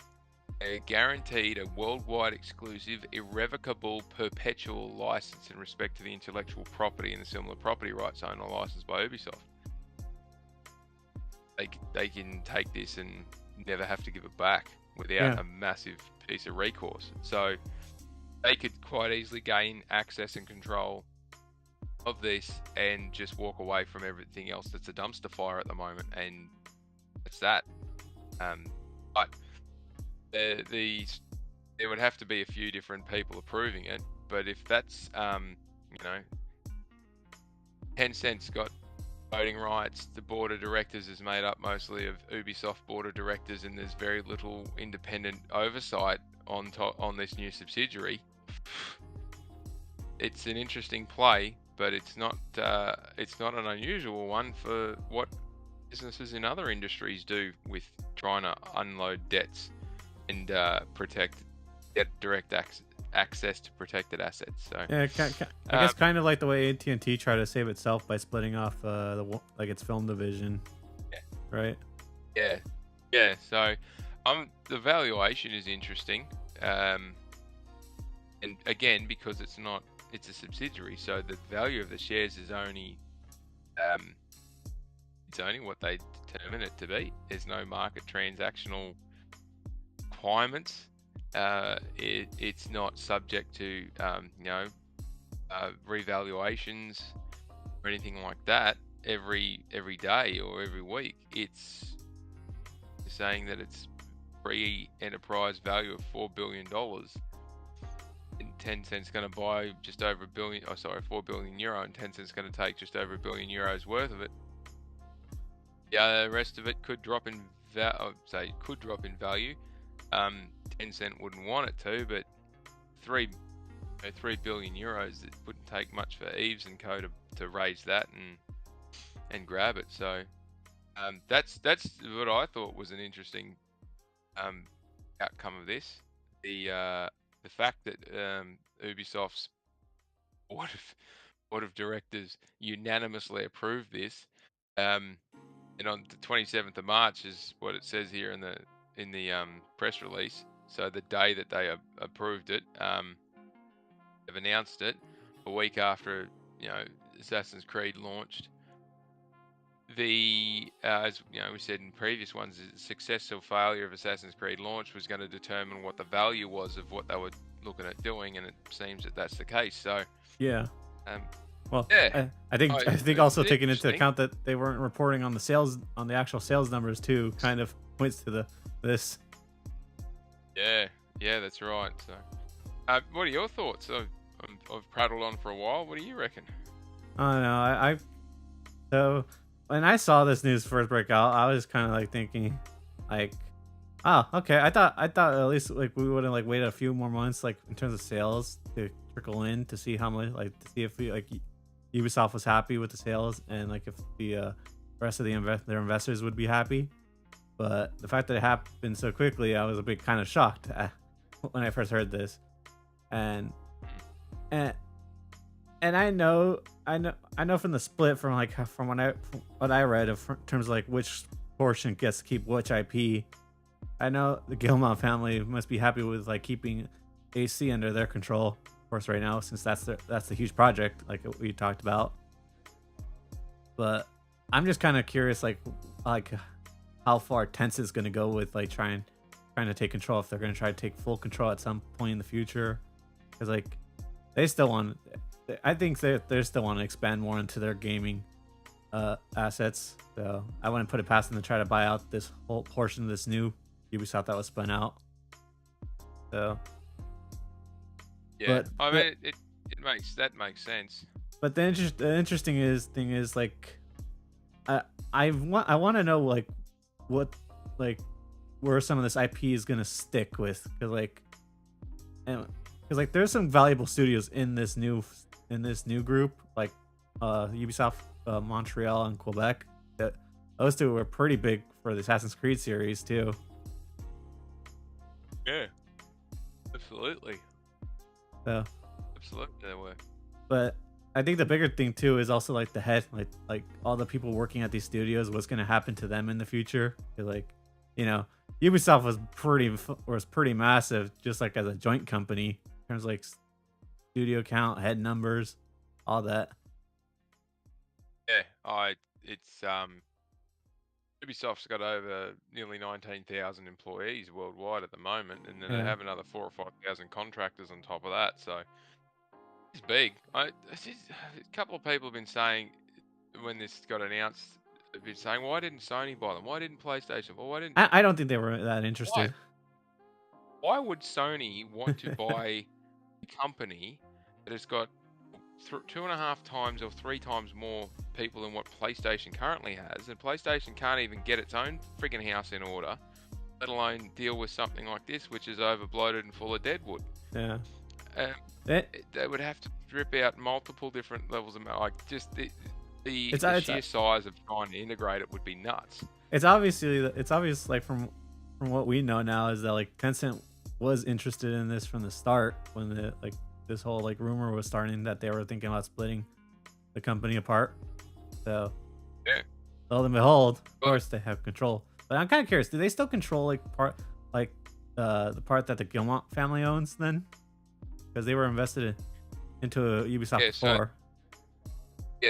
guaranteed, a worldwide exclusive, irrevocable, perpetual license in respect to the intellectual property and the similar property rights owned or licensed by Ubisoft. They can take this and never have to give it back without a massive piece of recourse. So they could quite easily gain access and control of this and just walk away from everything else that's a dumpster fire at the moment, and that's that. But there would have to be a few different people approving it. But if that's Tencent's got voting rights, the board of directors is made up mostly of Ubisoft board of directors, and there's very little independent oversight on this new subsidiary. It's an interesting play, but it's not an unusual one for what businesses in other industries do with trying to unload debts and get direct access to protected assets. So yeah, I guess kind of like the way AT&T tried to save itself by splitting off its film division, right? Yeah. So the valuation is interesting, and again, because it's a subsidiary, so the value of the shares is only it's only what they determine it to be. There's no market transactional requirements. It's not subject to revaluations or anything like that every day or every week. It's saying that it's pre-enterprise value of $4 billion, and Tencent's going to buy just over €4 billion, and Tencent's going to take just over €1 billion worth of it. The rest of it could drop in value. Tencent wouldn't want it to, but €3 billion, it wouldn't take much for Eves and Co to raise that and grab it. So that's what I thought was an interesting outcome of this. The fact that Ubisoft's board of directors unanimously approved this, and on the 27th of March is what it says here in the press release. So the day that they approved it, they've announced it a week after Assassin's Creed launched. As we said in previous ones, the success or failure of Assassin's Creed launch was going to determine what the value was of what they were looking at doing, and it seems that that's the case. So yeah. Well, yeah. I think also taking into account that they weren't reporting on the actual sales numbers too, kind of points to this. Yeah, that's right. So, what are your thoughts? I've prattled on for a while. What do you reckon? I don't know. So when I saw this news first break out, I was kind of like thinking, like, oh, okay. I thought at least like we would have like waited a few more months, like in terms of sales to trickle in to see how much, like to see if Ubisoft was happy with the sales and like if the rest of their investors would be happy. But the fact that it happened so quickly, I was a bit kind of shocked when I first heard this, and I know from the split from what I read in terms of like which portion gets to keep which IP. I know the Gilmont family must be happy with like keeping AC under their control, course, right now since that's the huge project like we talked about. But I'm just kind of curious, like how far Tencent's gonna go with like trying to take control. If they're gonna try to take full control at some point in the future, because like they still want, I think they still want to expand more into their gaming assets. So I wouldn't put it past them to try to buy out this whole portion of this new Ubisoft that was spun out. So Yeah, but I mean, it makes sense. but the interesting thing is like I want to know like what like where some of this IP is gonna stick with, because like there's some valuable studios in this new group, like Ubisoft Montreal and Quebec. That those two were pretty big for the Assassin's Creed series too. Yeah, absolutely. So Absolutely, they were. but I think the bigger thing too is also like the head, like all the people working at these studios, what's gonna happen to them in the future. 'Cause, like, you know, Ubisoft was pretty massive, just like as a joint company in terms of like studio count, head numbers, all that. Yeah, it's Ubisoft's got over nearly 19,000 employees worldwide at the moment, and then they Yeah, have another 4 or 5,000 contractors on top of that. So it's big. A couple of people have been saying when this got announced, they've been saying, why didn't Sony buy them? Why didn't PlayStation? Well, why didn't I don't think they were that why? interested. Why would Sony want to buy a company that has got 2.5 times or 3 times more people than what PlayStation currently has, and PlayStation can't even get its own friggin' house in order, let alone deal with something like this, which is overbloated and full of deadwood. Yeah, Um, it, they would have to drip out multiple different levels of like just the it's sheer size of trying to integrate it would be nuts. it's obvious like from what we know now is that like Tencent was interested in this from the start when the like this whole like rumor was starting that they were thinking about splitting the company apart. So Yeah. lo and behold, of course they have control. But I'm kind of curious, do they still control like the part that the Gilmont family owns then? Because they were invested into Ubisoft Yeah, before.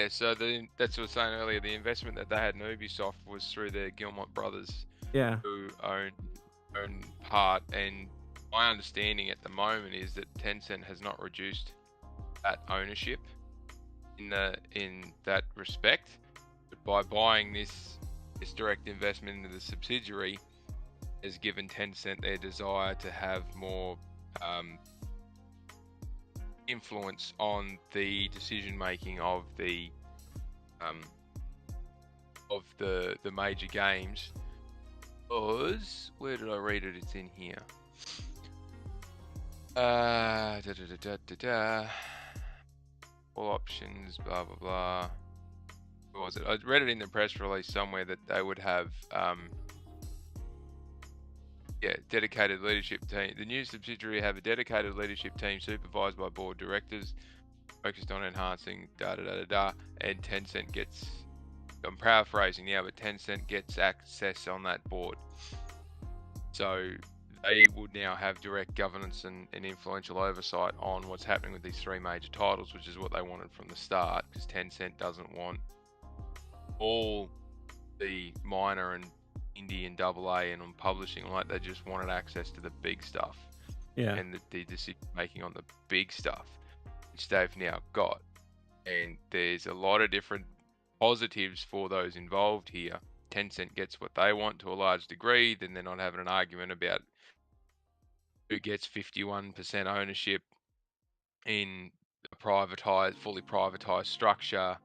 So that's what I was saying earlier. The investment that they had in Ubisoft was through their Gilmont brothers, Yeah. who own part. And my understanding at the moment is that Tencent has not reduced that ownership in that respect, but by buying this direct investment into the subsidiary has given Tencent their desire to have more influence on the decision making of the major games. Because where did I read it? It's in here. All options, blah blah blah. What was it? I read it in the press release somewhere that they would have dedicated leadership team. The new subsidiary have a dedicated leadership team supervised by board directors focused on enhancing and Tencent gets, I'm paraphrasing now, but Tencent gets access on that board. So they would now have direct governance and influential oversight on what's happening with these 3 major titles, which is what they wanted from the start, because Tencent doesn't want all the minor and indie and AA and on publishing, like they just wanted access to the big stuff. Yeah. And the decision making on the big stuff, which they've now got. And there's a lot of different positives for those involved here. Tencent gets what they want to a large degree, then they're not having an argument about who gets 51% ownership in a fully privatized structure.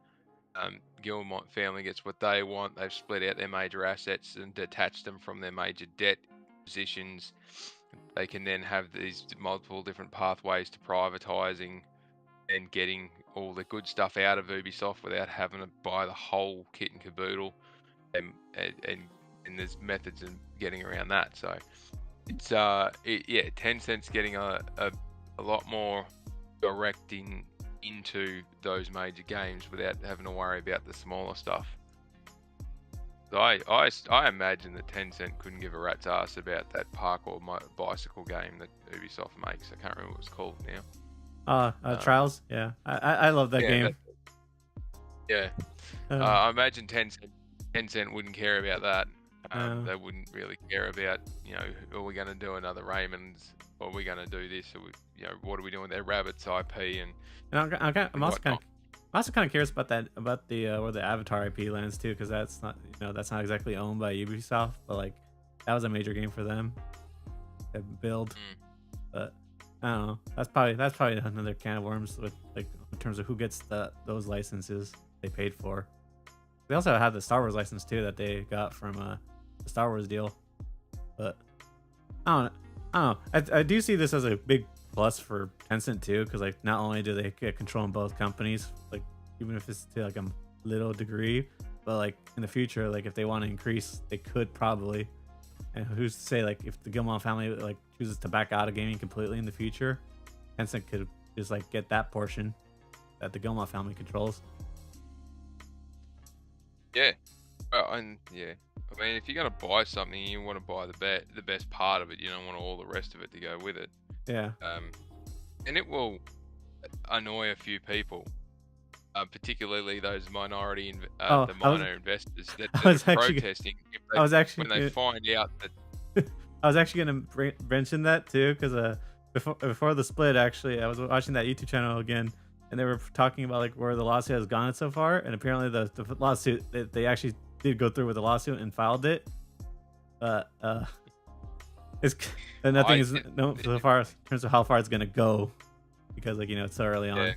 Gilmont family gets what they want. They've split out their major assets and detached them from their major debt positions. They can then have these multiple different pathways to privatizing and getting all the good stuff out of Ubisoft without having to buy the whole kit and caboodle. And there's methods in getting around that. So it's Tencent's getting a lot more direct into those major games without having to worry about the smaller stuff. So I imagine that Tencent couldn't give a rat's ass about that parkour bicycle game that Ubisoft makes. I can't remember what it's called now. Trials. Yeah, I love that Yeah, game. yeah. Uh, I imagine Tencent wouldn't care about that. uh, They wouldn't really care about, are we going to do another Raymond's? Or are we going to do this? Or what are we doing with their Rabbits IP and I'm and also whatnot? curious about that about the where the Avatar IP lands too, because that's not that's not exactly owned by Ubisoft, but like that was a major game for them to build. Mm. But I don't know. That's probably another can of worms with like in terms of who gets those licenses they paid for. They also have the Star Wars license too that they got from the Star Wars deal. But I don't I do see this as a big plus for Tencent too, because like not only do they get control in both companies, like even if it's to like a little degree, but like in the future, like if they want to increase, they could probably. And who's to say like if the Gilmore family like chooses to back out of gaming completely in the future, Tencent could just like get that portion that the Gilmore family controls. Yeah. And yeah. I mean, if you're going to buy something, you want to buy the best part of it. You don't want all the rest of it to go with it. Yeah. And it will annoy a few people, particularly those Oh, the minor investors that I are was actually protesting I was when actually they find out that. I was actually gonna mention that too, because before the split, actually, I was watching that YouTube channel again, and they were talking about like where the lawsuit has gone so far, and apparently the lawsuit they actually did go through with the lawsuit and filed it, but it's and nothing is no so far in terms of how far it's gonna go, because like it's so early on. Yeah.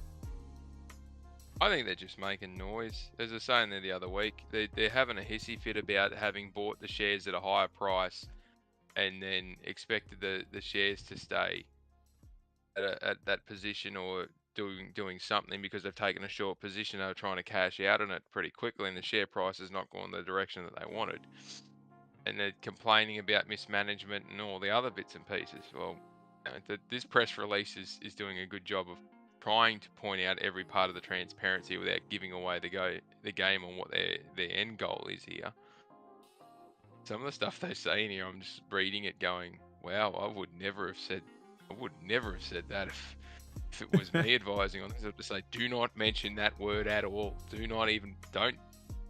I think they're just making noise. As I was saying there the other week, they're having a hissy fit about having bought the shares at a higher price and then expected the shares to stay at that position or doing something because they've taken a short position. They were trying to cash out on it pretty quickly, and the share price has not gone the direction that they wanted. And they're complaining about mismanagement and all the other bits and pieces. Well, this press release is doing a good job of trying to point out every part of the transparency without giving away the game on what their end goal is here. Some of the stuff they say in here, I'm just reading it going, wow, I would never have said that if it was me advising on this. I would just say, do not mention that word at all. Don't.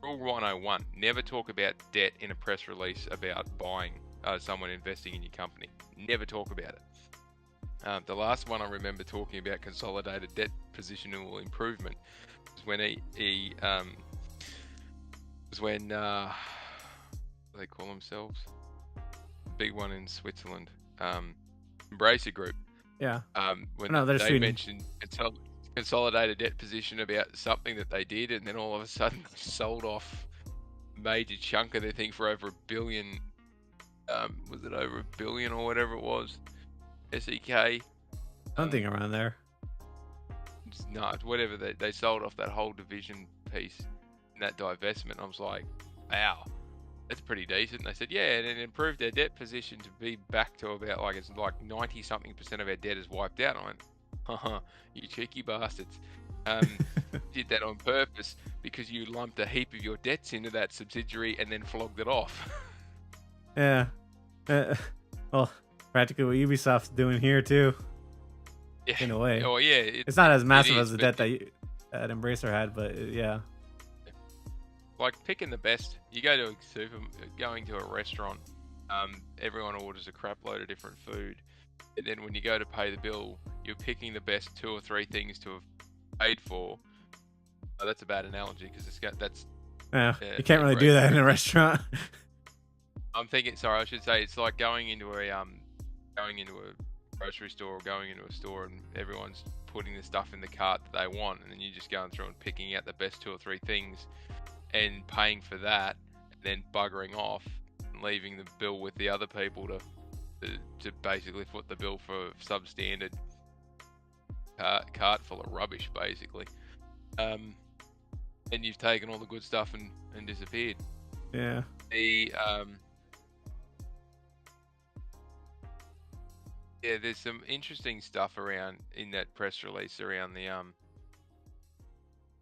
Rule 101, never talk about debt in a press release about buying someone investing in your company. Never talk about it. The last one I remember talking about consolidated debt positional improvement was when what do they call themselves? Big one in Switzerland. Embracer Group. Yeah. When No, they're they Sweden. mentioned consolidated debt position about something that they did, and then all of a sudden sold off a major chunk of their thing for over $1 billion. Was it over $1 billion or whatever it was? SEK. Something around there. No, whatever they sold off that whole division piece in that divestment. I was like, wow, that's pretty decent. And they said, yeah, and it improved their debt position to be back to about it's like 90 something % of our debt is wiped out. I went, haha, you cheeky bastards. Did that on purpose because you lumped a heap of your debts into that subsidiary and then flogged it off. Yeah. Well, practically what Ubisoft's doing here too, Yeah. in a way. Oh yeah, It's not as massive is, as the debt that Embracer had, but yeah. Like picking the best. You go to going to a restaurant, everyone orders a crap load of different food, and then when you go to pay the bill, you're picking the best 2 or 3 things to have paid for. Oh, that's a bad analogy because that's. Yeah, you can't really do that in a restaurant. I'm thinking. Sorry, I should say it's like going into a grocery store or going into a store and everyone's putting the stuff in the cart that they want, and then you're just going through and picking out the best 2 or 3 things and paying for that, and then buggering off and leaving the bill with the other people to basically foot the bill for substandard cart full of rubbish, basically. And you've taken all the good stuff and disappeared. Yeah. There's some interesting stuff around in that press release around the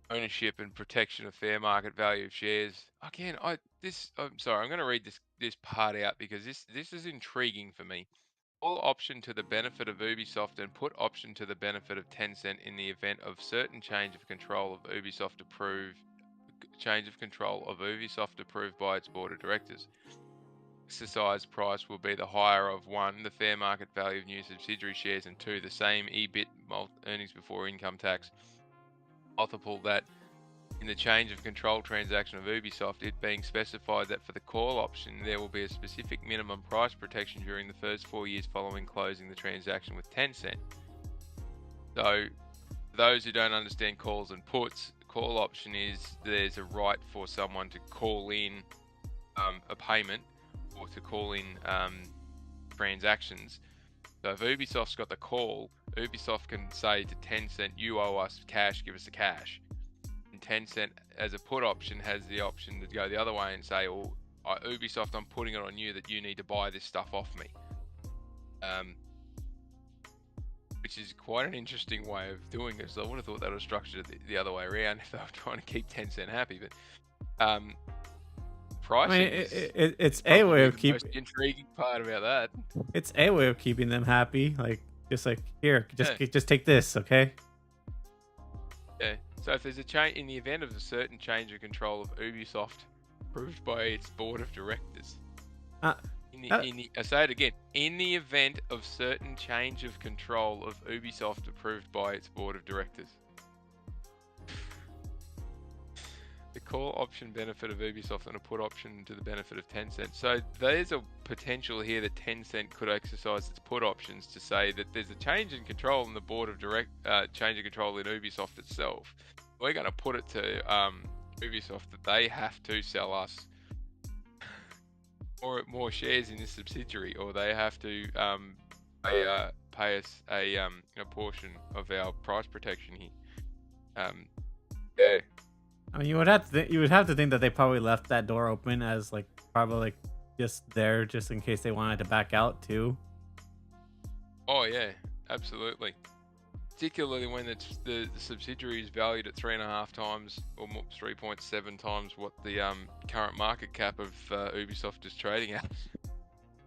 ownership and protection of fair market value of shares. Again, I'm sorry, I'm going to read this part out because this is intriguing for me. call option to the benefit of Ubisoft and put option to the benefit of Tencent in the event of certain change of control of Ubisoft approved by its board of directors. Exercise price will be the higher of 1, the fair market value of new subsidiary shares, and 2, the same EBIT earnings before income tax multiple that in the change of control transaction of Ubisoft, it being specified that for the call option there will be a specific minimum price protection during the first 4 years following closing the transaction with Tencent. So those who don't understand calls and puts, call option is there's a right for someone to call in a payment or to call in transactions. So if Ubisoft's got the call, Ubisoft can say to Tencent, you owe us cash, give us the cash. And Tencent, as a put option, has the option to go the other way and say, oh, Ubisoft, I'm putting it on you that you need to buy this stuff off me. Which is quite an interesting way of doing it. So I would have thought that was structured the other way around if they were trying to keep Tencent happy. But pricing it's a way of keeping. Most intriguing part about that. It's a way of keeping them happy. Just here, just take this, okay? Yeah. So if there's a change in the event of a certain change of control of Ubisoft approved by its board of directors. I say it again. In the event of certain change of control of Ubisoft approved by its board of directors. The call option benefit of Ubisoft and a put option to the benefit of Tencent. So there's a potential here that Tencent could exercise its put options to say that there's a change in control in the board of change of control in Ubisoft itself. We're going to put it to Ubisoft that they have to sell us more shares in this subsidiary, or they have to pay us a portion of our price protection here. Yeah. I mean, you would have to think that they probably left that door open as probably just there just in case they wanted to back out too. Oh yeah, absolutely. Particularly when the subsidiary is valued at 3.5 times or 3.7 times what the current market cap of Ubisoft is trading at.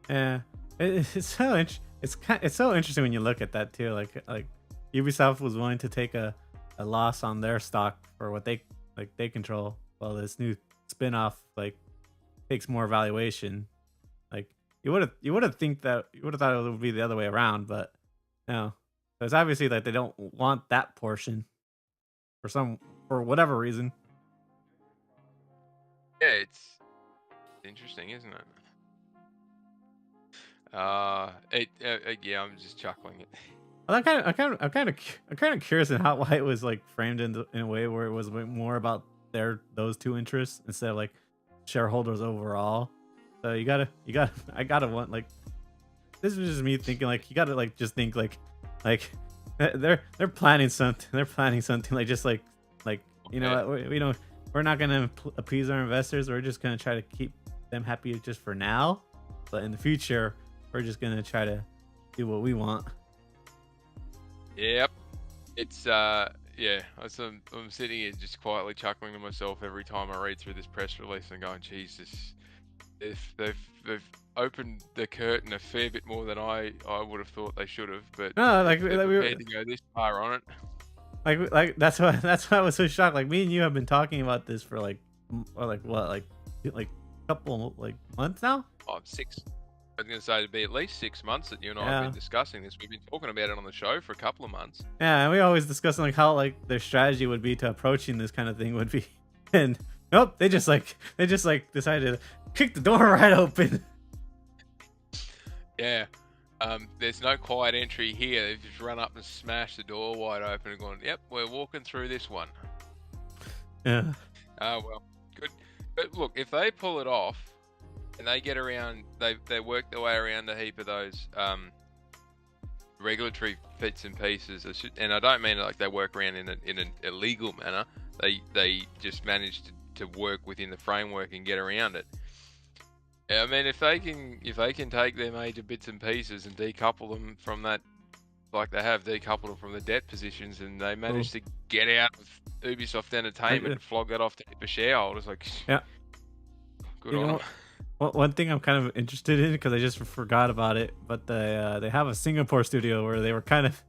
Yeah, it's so interesting when you look at that too. Like Ubisoft was willing to take a loss on their stock for what they control, while this new spin-off takes more valuation. You would have thought it would be the other way around, but no. It's obviously they don't want that portion for whatever reason. Yeah, it's interesting, isn't it? Yeah, I'm just chuckling it. I'm kind of curious in why it was framed in a way where it was more about those two interests instead of shareholders overall. So I gotta want this was just me thinking you gotta just think they're planning something. They're planning something you know what, we're not gonna appease our investors. We're just gonna try to keep them happy just for now, but in the future we're just gonna try to do what we want. Yep. It's yeah. I'm sitting here just quietly chuckling to myself every time I read through this press release and going, Jesus, they've opened the curtain a fair bit more than I would have thought they should have. But no, they're prepared to go this far on it. That's why I was so shocked. Me and you have been talking about this for couple months now. 6. I was going to say it'd be at least 6 months that you and I have been discussing this. We've been talking about it on the show for a couple of months. Yeah, and we always discuss how their strategy would be to approaching this kind of thing would be, and nope, they just decided to kick the door right open. Yeah, there's no quiet entry here. They've just run up and smashed the door wide open and gone, "Yep, we're walking through this one." Yeah. Oh well, good. But look, if they pull it off. And they get around, they work their way around a heap of those regulatory bits and pieces. And I don't mean they work around in an illegal manner. They just manage to work within the framework and get around it. I mean, if they can take their major bits and pieces and decouple them from that, like they have decoupled them from the debt positions, and they manage to get out of Ubisoft Entertainment and flog that off to the shareholders, yeah. Good on them. One thing I'm kind of interested in because I just forgot about it, but they have a Singapore studio where they were kind of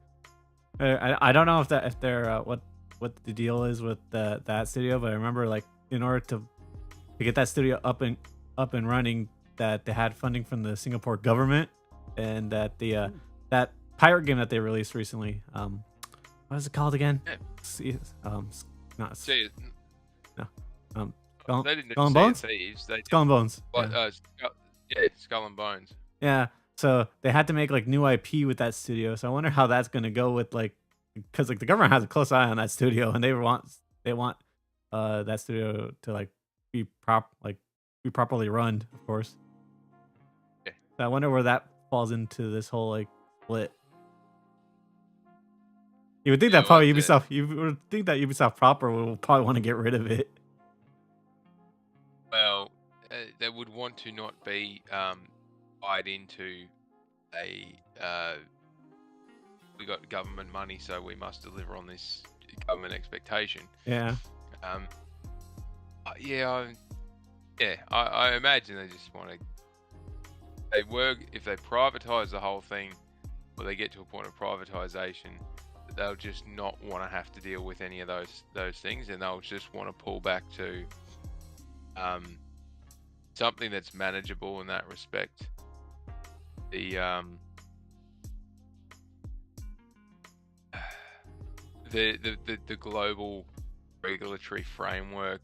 I don't know if they're what the deal is with that studio, but I remember like in order to get that studio up and running, that they had funding from the Singapore government, and that the that pirate game that they released recently, what is it called again? Yeah. Not See, no, they didn't do Skull and Sea of Bones. Thieves. They did, Skull and Bones. like, Yeah. yeah, Skull and Bones. Yeah. So they had to make like new IP with that studio. So I wonder how that's gonna go with like, because like the government has a close eye on that studio, and they want that studio to like be properly run, of course. Yeah. So I wonder where that falls into this whole like split. You would think Yeah, that probably well, Ubisoft. You would think that Ubisoft proper will probably want to get rid of it. Well, they would want to not be tied into a we got government money, so we must deliver on this government expectation. Yeah. I imagine they just want to. If they privatize the whole thing, or they get to a point of privatization, they'll just not want to have to deal with any of those things, and they'll just want to pull back to something that's manageable in that respect. The global regulatory framework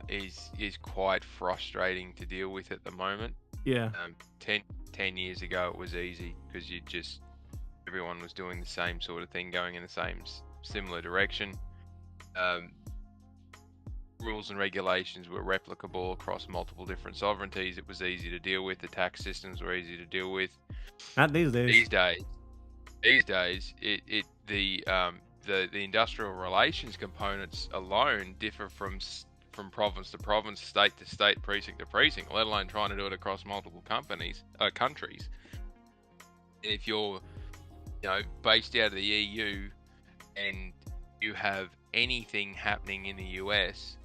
is quite frustrating to deal with at the moment. Yeah. 10 years ago it was easy because everyone was doing the same sort of thing, going in the same similar direction. Rules and regulations were replicable across multiple different sovereignties. It was easy to deal with. The tax systems were easy to deal with. Not these days. These days, the industrial relations components alone differ from province to province, state to state, precinct to precinct, let alone trying to do it across multiple countries. And if you're, based out of the EU, and you have anything happening in the US,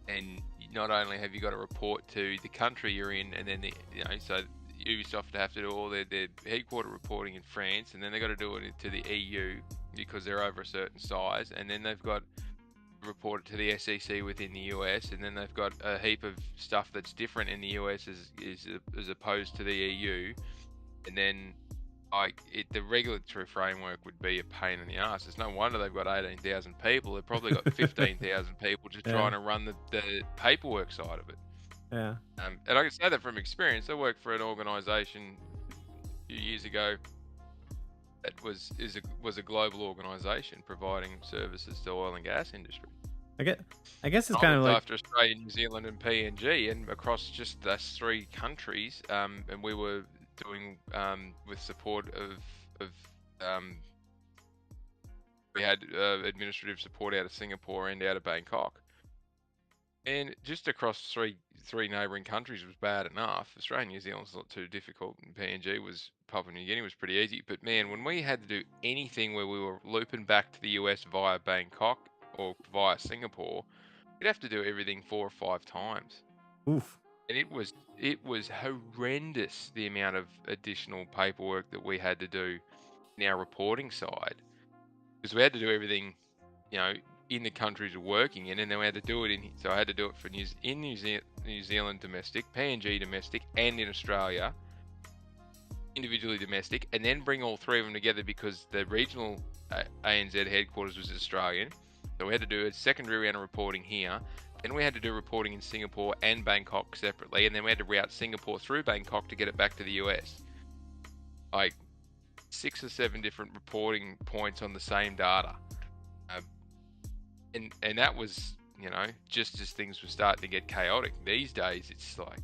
and not only have you got to report to the country you're in, and then so Ubisoft have to do all their headquarter reporting in France, and then they've got to do it to the EU because they're over a certain size, and then they've got to report it to the SEC within the US, and then they've got a heap of stuff that's different in the US as opposed to the EU, and then the regulatory framework would be a pain in the ass. It's no wonder they've got 18,000 people. They've probably got 15,000 people just trying to run the paperwork side of it. Yeah. And I can say that from experience. I worked for an organisation a few years ago that was a global organisation providing services to oil and gas industry. I guess it's kind of like after Australia, New Zealand, and PNG, and across just those three countries, and we were doing with support of we had administrative support out of Singapore and out of Bangkok, and just across three neighbouring countries was bad enough. Australia and New Zealand's not too difficult, and PNG Papua New Guinea was pretty easy. But man, when we had to do anything where we were looping back to the US via Bangkok or via Singapore, we'd have to do everything 4 or 5 times. oof. And it was horrendous, the amount of additional paperwork that we had to do in our reporting side, because we had to do everything, in the countries we're working in, and then we had to do it so I had to do it for New Zealand domestic, PNG domestic, and in Australia individually domestic, and then bring all three of them together because the regional ANZ headquarters was Australian, so we had to do a secondary round of reporting here. Then we had to do reporting in Singapore and Bangkok separately, and then we had to route Singapore through Bangkok to get it back to the US. Like 6 or 7 different reporting points on the same data. And that was, just as things were starting to get chaotic. These days, it's like,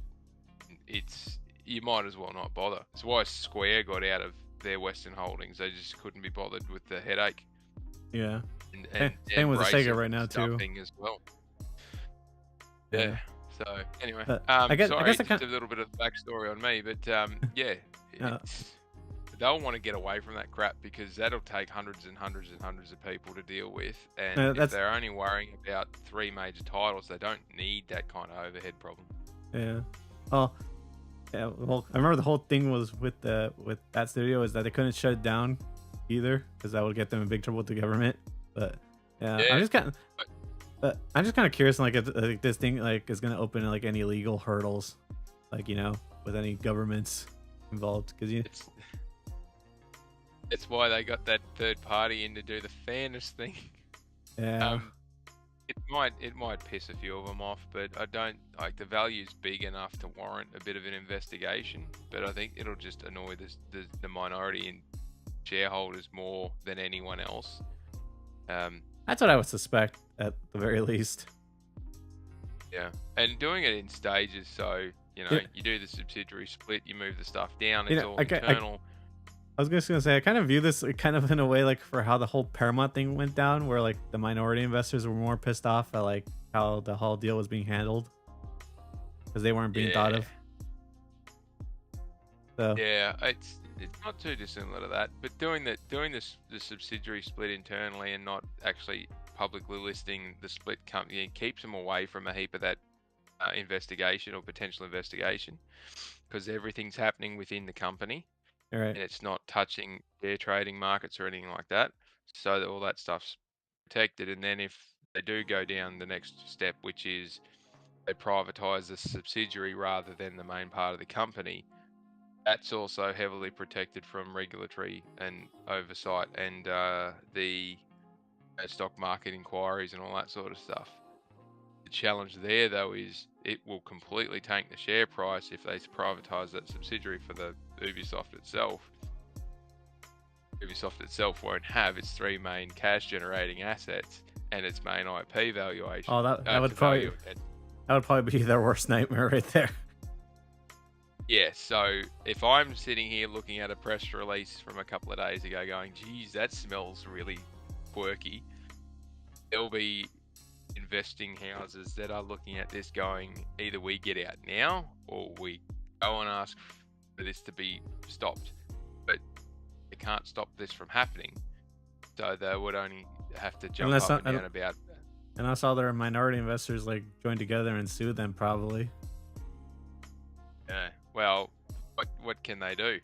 you might as well not bother. It's why Square got out of their Western holdings. They just couldn't be bothered with the headache. Yeah. And same with the Sega right now too. As well. Yeah. So anyway, I guess just a little bit of backstory on me, but they'll want to get away from that crap because that'll take hundreds and hundreds and hundreds of people to deal with, and if they're only worrying about 3 major titles, they don't need that kind of overhead problem. Yeah, Oh, yeah. Well, I remember the whole thing was with that studio is that they couldn't shut it down either because that would get them in big trouble with the government. But yeah, Yeah, I'm just kind of curious, like if like, this thing like is gonna open like any legal hurdles, like with any governments involved, because it's why they got that third party in to do the fairness thing. yeah. It might piss a few of them off, but I don't like the value's big enough to warrant a bit of an investigation. But I think it'll just annoy the minority in shareholders more than anyone else. That's what I would suspect at the very least. Yeah, and doing it in stages, so Yeah. you do the subsidiary split, you move the stuff down, You it's know, all internal. I was just gonna say I kind of view this kind of in a way like for how the whole Paramount thing went down, where like the minority investors were more pissed off at like how the whole deal was being handled because they weren't being thought of. So Yeah, it's not too dissimilar to that, but doing the subsidiary split internally and not actually publicly listing the split company keeps them away from a heap of that investigation or potential investigation, because everything's happening within the company you're right. and it's not touching their trading markets or anything like that, so that all that stuff's protected. And then if they do go down the next step, which is they privatize the subsidiary rather than the main part of the company, that's also heavily protected from regulatory and oversight and the stock market inquiries and all that sort of stuff. The challenge there, though, is it will completely tank the share price if they privatise that subsidiary for the Ubisoft itself. Ubisoft itself won't have its three main cash-generating assets and its main IP valuation. Oh, that would probably be their worst nightmare right there. Yeah, so if I'm sitting here looking at a press release from a couple of days ago going, geez, that smells really quirky, there'll be investing houses that are looking at this going, either we get out now or we go and ask for this to be stopped. But they can't stop this from happening. So they would only have to jump up and down about. Unless all their minority investors like join together and sue them, probably. Yeah. Well, what can they do?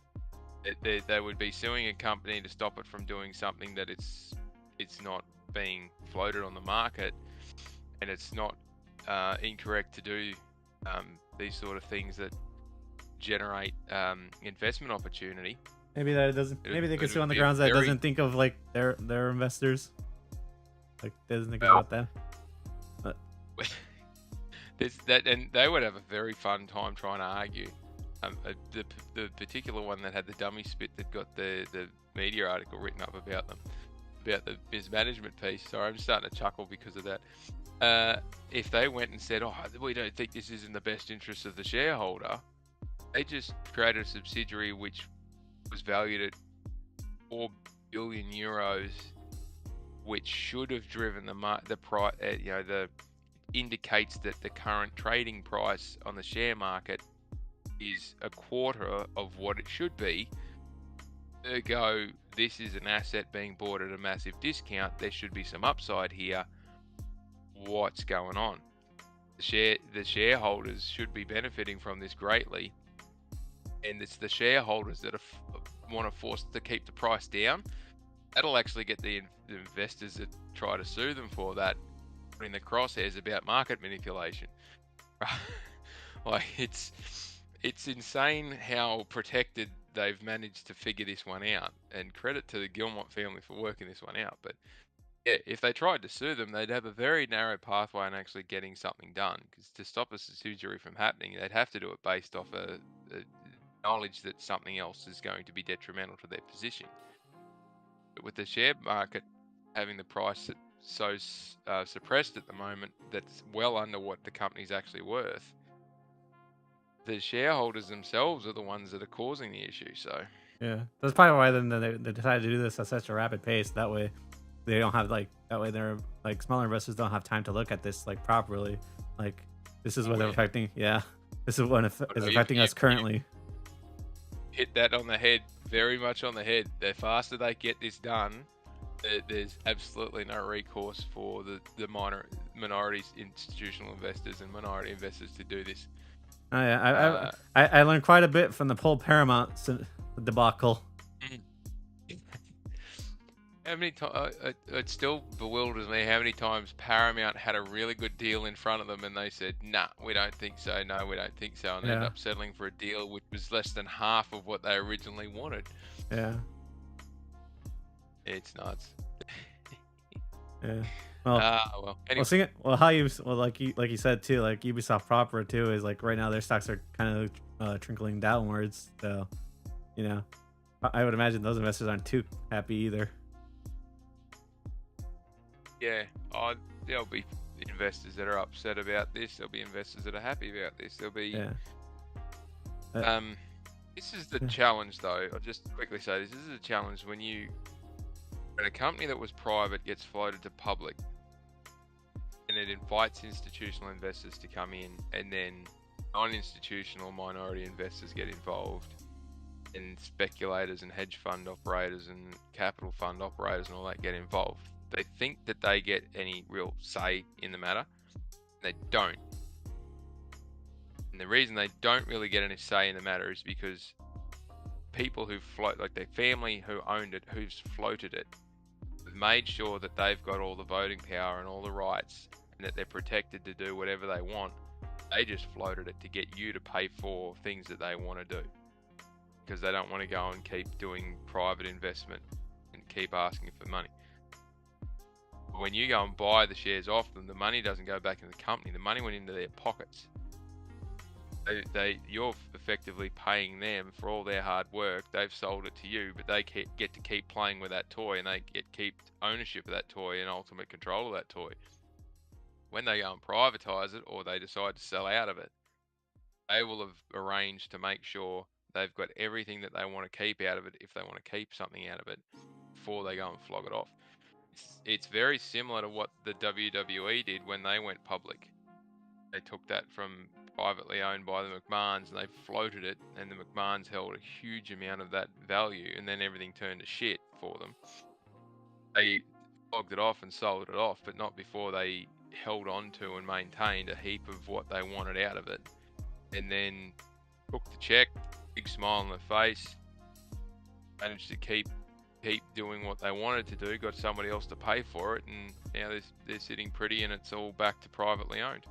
They would be suing a company to stop it from doing something that it's not being floated on the market, and it's not incorrect to do these sort of things that generate investment opportunity. Maybe that it doesn't. Maybe they could sue on the grounds that it doesn't think of like their investors. Like doesn't think about them. But there's that, and they would have a very fun time trying to argue. The particular one that had the dummy spit that got the media article written up about them, about the mismanagement piece. Sorry, I'm starting to chuckle because of that. If they went and said, "Oh, we don't think this is in the best interest of the shareholder," they just created a subsidiary which was valued at 4 billion euros, which should have driven the price. Indicates that the current trading price on the share market is a quarter of what it should be. Ergo, this is an asset being bought at a massive discount. There should be some upside here. What's going on? The shareholders should be benefiting from this greatly, and it's the shareholders that want to force to keep the price down. That'll actually get the investors that try to sue them for that in the crosshairs about market manipulation. Like it's insane how protected they've managed to figure this one out, and credit to the Gilmont family for working this one out. But yeah, if they tried to sue them, they'd have a very narrow pathway in actually getting something done, because to stop a subsidiary from happening, they'd have to do it based off a knowledge that something else is going to be detrimental to their position. But with the share market having the price so suppressed at the moment, that's well under what the company's actually worth, the shareholders themselves are the ones that are causing the issue. So yeah, that's probably why then they decided to do this at such a rapid pace. That way, they don't have they're like smaller investors don't have time to look at this like properly. Like this is what they're affecting. Yeah, this is what is affecting us currently. Hit that on the head, very much on the head. The faster they get this done, there's absolutely no recourse for the minorities, institutional investors and minority investors to do this. Uh, I learned quite a bit from the whole Paramount debacle. How many times? It still bewilders me how many times Paramount had a really good deal in front of them and they said, "Nah, we don't think so. No, we don't think so," and they ended Yeah, up settling for a deal which was less than half of what they originally wanted. yeah, It's nuts. yeah. Well, Well, well, anyway, like you said too, like Ubisoft proper too is like right now their stocks are kind of trickling downwards. So, you know, I would imagine those investors aren't too happy either. yeah, there'll be investors that are upset about this. There'll be investors that are happy about this. There'll be Yeah. This is the Yeah. challenge, though. I'll just quickly say this is a challenge when a company that was private gets floated to public, and it invites institutional investors to come in, and then non-institutional minority investors get involved, and speculators and hedge fund operators and capital fund operators and all that get involved. They think that they get any real say in the matter. They don't. And the reason they don't really get any say in the matter is because people who float, like their family who owned it, who's floated it, have made sure that they've got all the voting power and all the rights and that they're protected to do whatever they want. They just floated it to get you to pay for things that they want to do because they don't want to go and keep doing private investment and keep asking for money. When you go and buy the shares off them, the money doesn't go back in the company. The money went into their pockets. You're effectively paying them for all their hard work. They've sold it to you, but they get to keep playing with that toy, and they keep ownership of that toy and ultimate control of that toy. When they go and privatize it, or they decide to sell out of it, they will have arranged to make sure they've got everything that they want to keep out of it, if they want to keep something out of it, before they go and flog it off. It's very similar to what the WWE did when they went public. They took that from privately owned by the McMahons and they floated it, and the McMahons held a huge amount of that value, and then everything turned to shit for them. They flogged it off and sold it off, but not before they held on to and maintained a heap of what they wanted out of it, and then took the check, big smile on their face, managed to keep doing what they wanted to do, got somebody else to pay for it, and now they're sitting pretty, and it's all back to privately owned.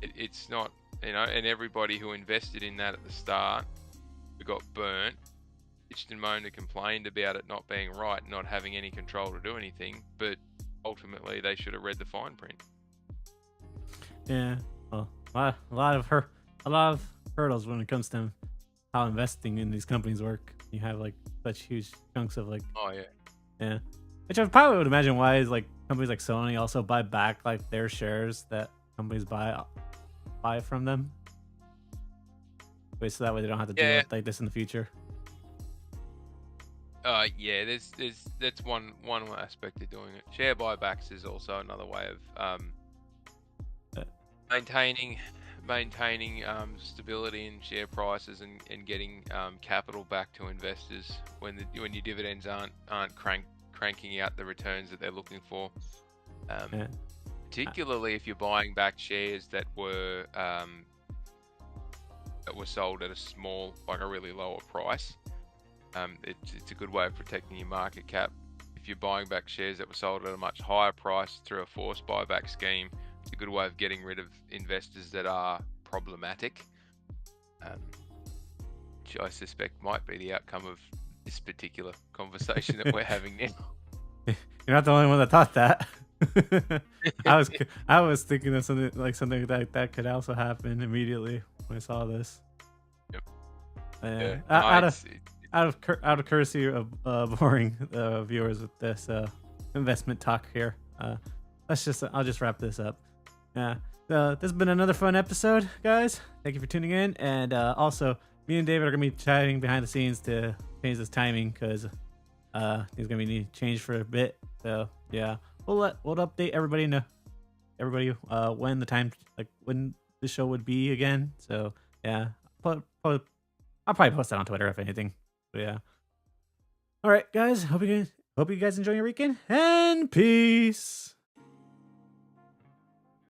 It's not, and everybody who invested in that at the start, who got burnt, bitched and moaned and complained about it not being right, not having any control to do anything, but ultimately they should have read the fine print. Yeah, well, a lot of hurdles when it comes to how investing in these companies work. You have like such huge chunks of like. Oh yeah. Which I probably would imagine why is like companies like Sony also buy back like their shares that companies buy from them. Wait, so that way they don't have to deal with like this in the future. Yeah, that's one aspect of doing it. Share buybacks is also another way of maintaining stability in share prices and getting capital back to investors when your dividends aren't cranking out the returns that they're looking for. Particularly if you're buying back shares that were sold at a really lower price. It's a good way of protecting your market cap. If you're buying back shares that were sold at a much higher price through a forced buyback scheme, it's a good way of getting rid of investors that are problematic, which I suspect might be the outcome of this particular conversation that we're having now. You're not the only one that thought that. I was thinking of something like that could also happen immediately when I saw this. Yep. Out of courtesy of boring viewers with this investment talk here, I'll just wrap this up. This has been another fun episode, guys. Thank you for tuning in, and also me and David are gonna be chatting behind the scenes to change this timing because he's gonna be changed for a bit. So yeah, we'll update everybody when the time, like when the show would be again. So yeah, I'll probably post that on Twitter if anything. But yeah. All right, guys. Hope you guys enjoy your weekend, and peace.